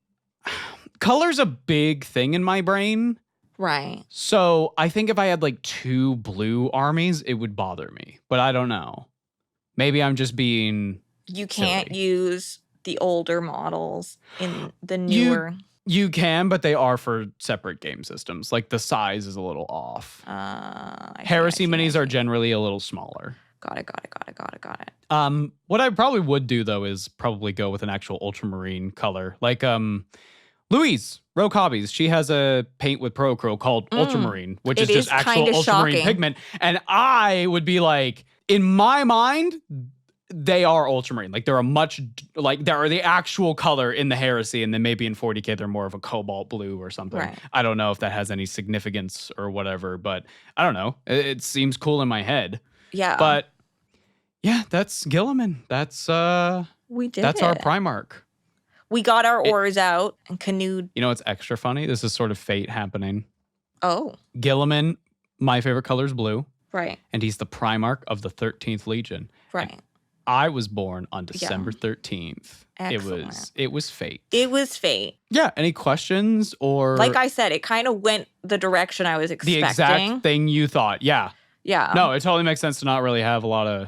color's a big thing in my brain. Right. So I think if I had like 2 blue armies, it would bother me. But I don't know. Maybe I'm just being You can't silly. use the older models in the newer... You can, but they are for separate game systems. Like the size is a little off. Heresy minis are generally a little smaller. Got it. What I probably would do though is probably go with an actual ultramarine color. Like Louise, Rogue Hobbies, she has a paint with Procro called Ultramarine, which is just actual ultramarine pigment. And I would be like, in my mind, they are ultramarine. Like they're they're the actual color in the Heresy, and then maybe in 40K they're more of a cobalt blue or something. Right. I don't know if that has any significance or whatever, but I don't know. It seems cool in my head. Yeah. But yeah, that's Guilliman. That's our Primarch. We got our oars out and canoed. You know what's extra funny? This is sort of fate happening. Oh. Guilliman, my favorite color is blue. Right. And he's the Primarch of the 13th Legion. Right. And I was born on December 13th. Excellent. It was fate. It was fate. Yeah. Any questions or... Like I said, it kind of went the direction I was expecting. The exact thing you thought. Yeah. Yeah. No, it totally makes sense to not really have a lot of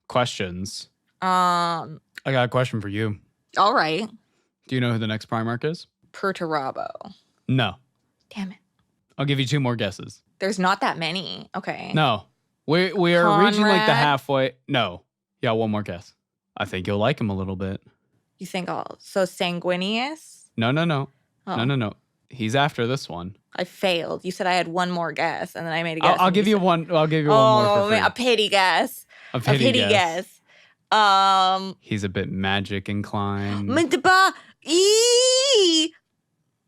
questions. I got a question for you. All right. Do you know who the next Primarch is? Perturabo. No. Damn it. I'll give you 2 more guesses. There's not that many. Okay. No. We are reaching like the Conrad? halfway. No. Yeah, 1 more guess. I think you'll like him a little bit. You think so Sanguinius? No. Oh. No. He's after this one. I failed. You said I had 1 more guess, and then I made a guess. I'll give you one. I'll give you one more for free. A pity guess. A pity guess. guess. He's a bit magic inclined.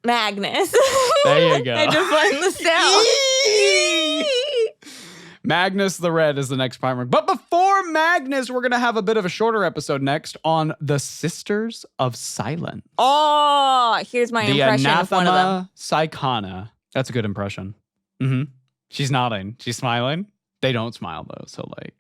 Magnus. There you go. I just find the sound. Magnus the Red is the next Primarch. But before Magnus, we're going to have a bit of a shorter episode next on the Sisters of Silence. Oh, here's my impression of one of them. Anathema Psychana. That's a good impression. Mm-hmm. She's nodding. She's smiling. They don't smile, though, so like...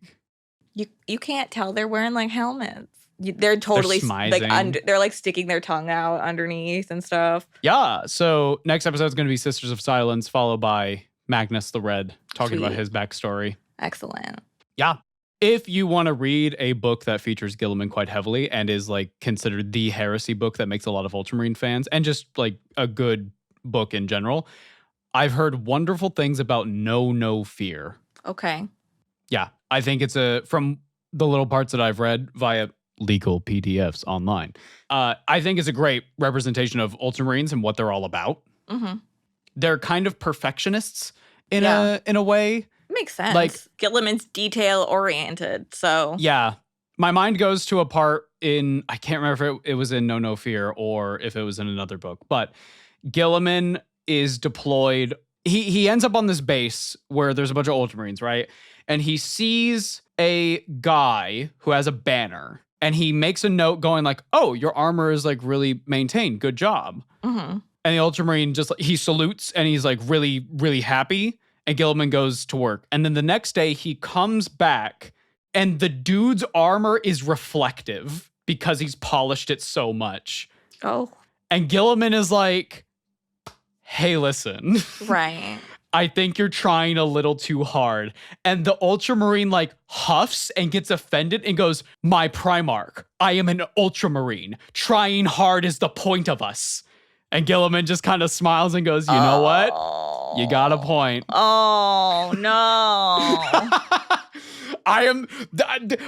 You can't tell they're wearing like helmets. They're totally smizing. they're like sticking their tongue out underneath and stuff. Yeah, so next episode is going to be Sisters of Silence, followed by Magnus the Red, talking about Sweet. his backstory. Excellent. Yeah. If you want to read a book that features Guilliman quite heavily and is like considered the heresy book that makes a lot of Ultramarine fans and just like a good book in general, I've heard wonderful things about No Fear. Okay. Yeah. I think it's from the little parts that I've read via legal PDFs online. I think it's a great representation of Ultramarines and what they're all about. Mm-hmm. They're kind of perfectionists in a way. Makes sense. Like, Guilliman's detail oriented, so yeah. My mind goes to a part in, I can't remember if it was in No Fear or if it was in another book, but Guilliman is deployed. He ends up on this base where there's a bunch of Ultramarines, right? And he sees a guy who has a banner and he makes a note going like, oh, your armor is like really maintained. Good job. Mm-hmm. And the Ultramarine just, he salutes and he's like really, really happy. And Guilliman goes to work. And then the next day he comes back and the dude's armor is reflective because he's polished it so much. Oh. And Guilliman is like, hey, listen. Right. I think you're trying a little too hard. And the Ultramarine like huffs and gets offended and goes, my Primarch, I am an Ultramarine. Trying hard is the point of us. And Guilliman just kind of smiles and goes, you know what? You got a point. Oh, no.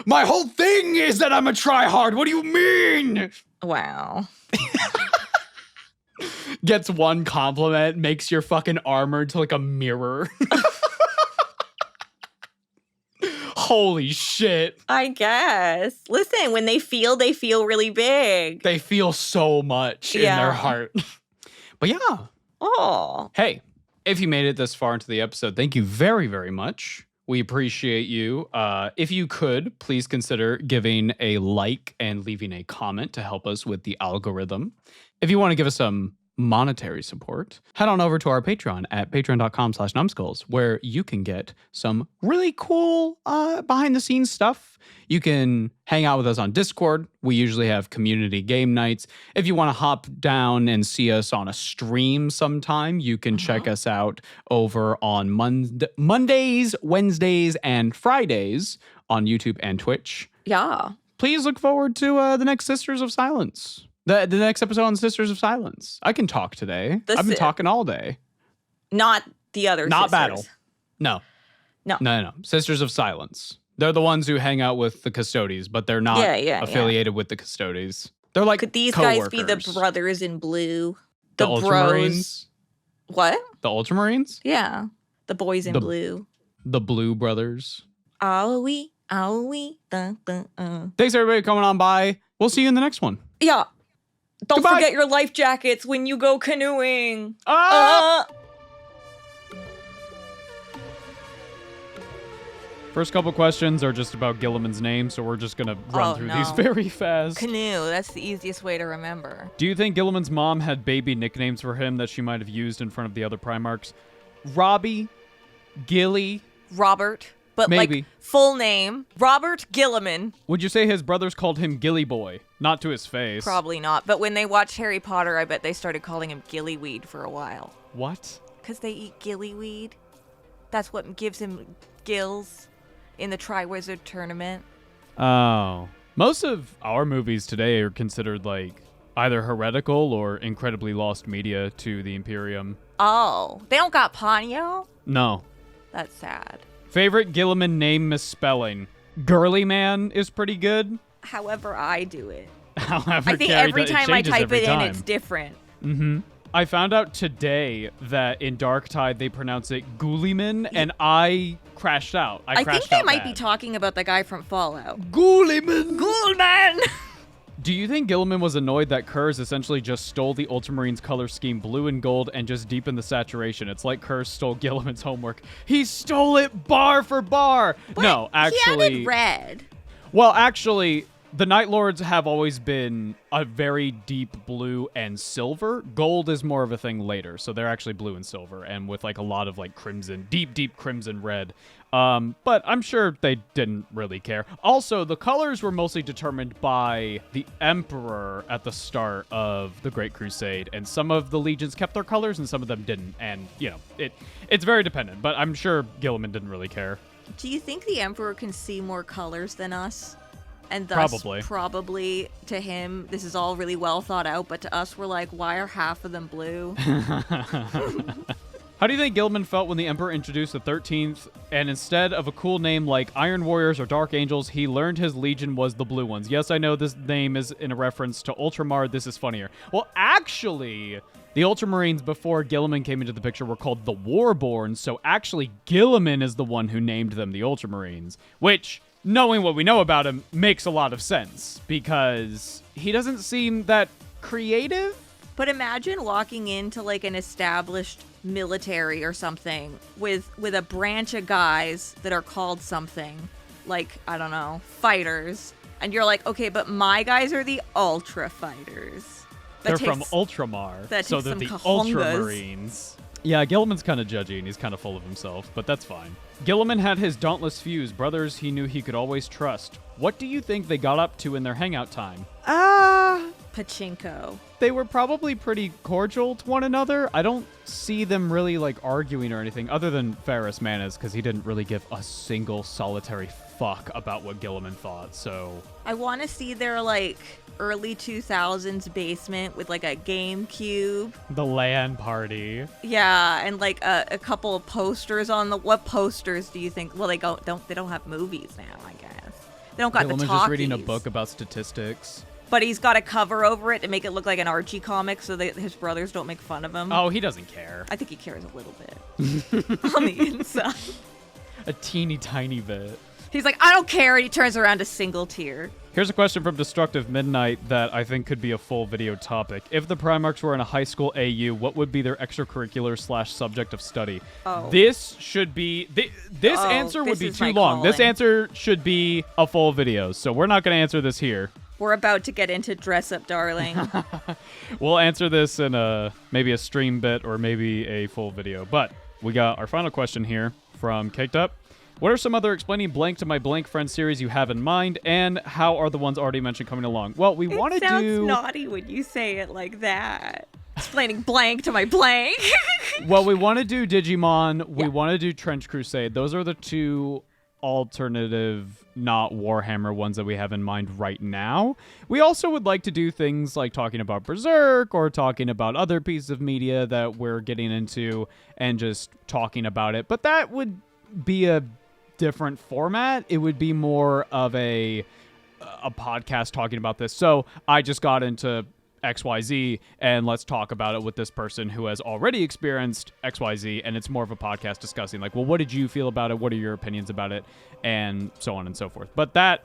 My whole thing is that I'm a tryhard. What do you mean? Wow. Gets one compliment, makes your fucking armor to like a mirror. Holy shit. I guess. Listen, when they feel really big. They feel so much in their heart. But yeah. Oh. Hey, if you made it this far into the episode, thank you very, very much. We appreciate you. If you could, please consider giving a like and leaving a comment to help us with the algorithm. If you want to give us some monetary support, head on over to our Patreon at patreon.com/numbskulls, where you can get some really cool behind the scenes stuff. You can hang out with us on Discord. We usually have community game nights. If you want to hop down and see us on a stream sometime, you can check us out over on Mondays, Wednesdays, and Fridays on YouTube and Twitch. Yeah. Please look forward to the next Sisters of Silence. The next episode on Sisters of Silence. I can talk today. I've been talking all day. Not the other Not sisters. Battle. No. No. Sisters of Silence. They're the ones who hang out with the Custodies, but they're not affiliated with the Custodies. They're like Could these co-workers. guys be the brothers in blue? The bros. Ultramarines? What? The Ultramarines? Yeah. The boys in blue. The Blue Brothers. Owie. Thanks everybody for coming on by. We'll see you in the next one. Yeah. Don't Goodbye. forget your life jackets when you go canoeing. First couple questions are just about Guilliman's name, so we're just going to run through these very fast. Canoe, that's the easiest way to remember. Do you think Guilliman's mom had baby nicknames for him that she might have used in front of the other Primarchs? Robbie, Gilly. Robert, but maybe. Like full name, Robert Guilliman. Would you say his brothers called him Gilly Boy? Not to his face. Probably not, but when they watched Harry Potter, I bet they started calling him Gillyweed for a while. What? Because they eat gillyweed. That's what gives him gills in the Triwizard Tournament. Oh. Most of our movies today are considered like either heretical or incredibly lost media to the Imperium. Oh, they don't got Ponyo? No. That's sad. Favorite Guilliman name misspelling? Girly Man is pretty good. However I do it. However, I think every time I type it in, it's different. Mm-hmm. I found out today that in Dark Tide they pronounce it Guilliman, and I crashed out. I think they might be talking about the guy from Fallout. Guilliman! Guilliman! Do you think Guilliman was annoyed that Kurz essentially just stole the Ultramarines' color scheme blue and gold and just deepened the saturation? It's like Kurz stole Guilliman's homework. He stole it bar for bar! But no, actually... he added red. Well, actually, The Night Lords have always been a very deep blue and silver. Gold is more of a thing later, so they're actually blue and silver, and with like a lot of like crimson, deep crimson red. But I'm sure they didn't really care. Also, the colors were mostly determined by the Emperor at the start of the Great Crusade, and some of the legions kept their colors and some of them didn't. And, you know, it's very dependent, but I'm sure Guilliman didn't really care. Do you think the Emperor can see more colors than us? And thus, probably to him, this is all really well thought out, but to us, we're like, why are half of them blue? How do you think Guilliman felt when the Emperor introduced the 13th, and instead of a cool name like Iron Warriors or Dark Angels, he learned his legion was the blue ones? Yes, I know this name is in a reference to Ultramar. This is funnier. Well, actually, the Ultramarines before Guilliman came into the picture were called the Warborn, so actually Guilliman is the one who named them the Ultramarines, which, knowing what we know about him, makes a lot of sense, because he doesn't seem that creative. But imagine walking into like an established military or something with a branch of guys that are called something like, I don't know, fighters, and you're like, okay, but my guys are the Ultra Fighters. They're from Ultramar, so they're the Ultramarines. Yeah, Guilliman's kind of judgy, and he's kind of full of himself, but that's fine. Guilliman had his dauntless few, brothers he knew he could always trust. What do you think they got up to in their hangout time? Pachinko. They were probably pretty cordial to one another. I don't see them really, like, arguing or anything, other than Ferrus Manus, because he didn't really give a single solitary fuck about what Guilliman thought, so... I want to see their, like, early 2000s basement with, like, a GameCube. The LAN party. Yeah, and, like, a couple of posters on the... What posters do you think... Well, they don't have movies now, I guess. They don't got Guilliman's the talkies. Just reading a book about statistics. But he's got a cover over it to make it look like an Archie comic so that his brothers don't make fun of him. Oh, he doesn't care. I think he cares a little bit on the inside. A teeny tiny bit. He's like, I don't care, and he turns around to single tear. Here's a question from Destructive Midnight that I think could be a full video topic. If the Primarchs were in a high school AU, what would be their extracurricular / subject of study? Oh. This should be... This answer would be too long. This answer should be a full video, so we're not going to answer this here. We're about to get into Dress Up Darling. We'll answer this in maybe a stream bit or maybe a full video. But we got our final question here from Caked Up. What are some other explaining blank to my blank friend series you have in mind, and how are the ones already mentioned coming along? Well, we want to do... It sounds naughty when you say it like that. Explaining blank to my blank. Well, we want to do Digimon. We want to do Trench Crusade. Those are the two alternative, not Warhammer ones that we have in mind right now. We also would like to do things like talking about Berserk or talking about other pieces of media that we're getting into and just talking about it. But that would be a different format. It would be more of a podcast talking about this. So I just got into XYZ and let's talk about it with this person who has already experienced XYZ, and it's more of a podcast discussing like, well, what did you feel about it? What are your opinions about it? And so on and so forth. But that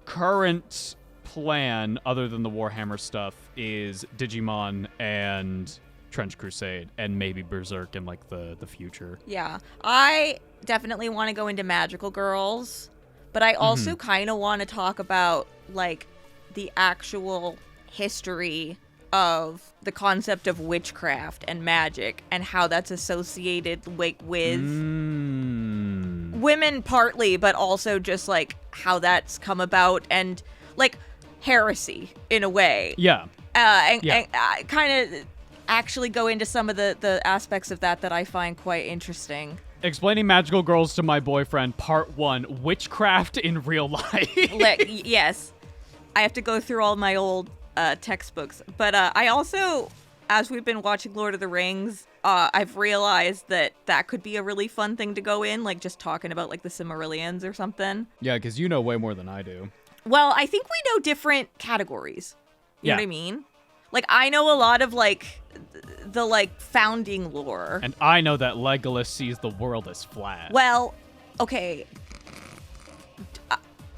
current plan, other than the Warhammer stuff, is Digimon and Trench Crusade and maybe Berserk in like the future. Yeah. I definitely want to go into Magical Girls, but I also kind of want to talk about like the actual history of the concept of witchcraft and magic and how that's associated like with women partly, but also just like how that's come about and like heresy in a way. Yeah. And kind of actually go into some of the aspects of that I find quite interesting. Explaining Magical Girls to my boyfriend, Part 1, Witchcraft in Real Life. Yes. I have to go through all my old textbooks. But I also, as we've been watching Lord of the Rings, I've realized that could be a really fun thing to go in, like just talking about like the Silmarillions or something. Yeah, because you know way more than I do. Well, I think we know different categories. You know what I mean? Like, I know a lot of, like, the, like, founding lore. And I know that Legolas sees the world as flat. Well, okay.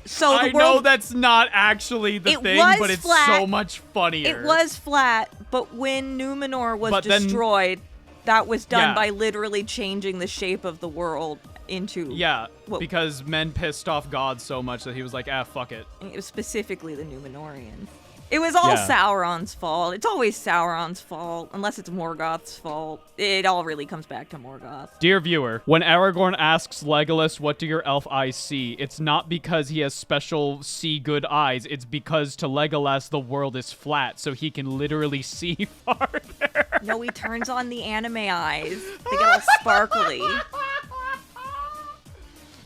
So I know that's not actually the thing, but it's flat. So much funnier. It was flat, but when Numenor was destroyed, that was done by literally changing the shape of the world. into. Yeah, because men pissed off God so much that he was like, fuck it. It was specifically the Numenorians. It was all Sauron's fault. It's always Sauron's fault, unless it's Morgoth's fault. It all really comes back to Morgoth. Dear viewer, when Aragorn asks Legolas, what do your elf eyes see? It's not because he has special see good eyes. It's because to Legolas, the world is flat, so he can literally see farther. No, he turns on the anime eyes. They get all sparkly.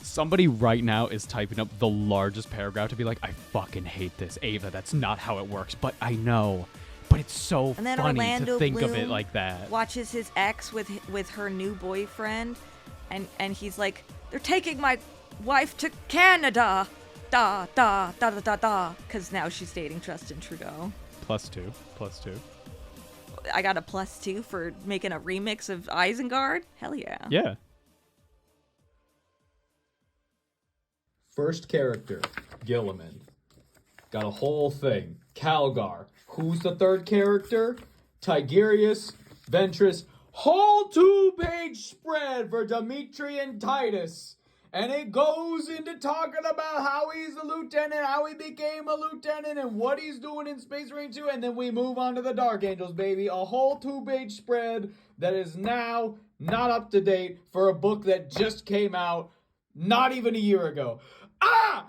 Somebody right now is typing up the largest paragraph to be like, I fucking hate this, Ava. That's not how it works. But I know. But it's so and then funny Orlando to think Bloom of it like that. Watches his ex with her new boyfriend, and he's like, they're taking my wife to Canada. Da, da, da, da, da, da. Because now she's dating Justin Trudeau. +2. I got a +2 for making a remix of Isengard? Hell yeah. Yeah. First character, Guilliman. Got a whole thing. Calgar. Who's the third character? Tigurius, Ventress. Whole 2-page spread for Dimitri and Titus. And it goes into talking about how he's a lieutenant, how he became a lieutenant, and what he's doing in Space Marine 2. And then we move on to the Dark Angels, baby. A whole 2-page spread that is now not up to date for a book that just came out not even a year ago. Ah!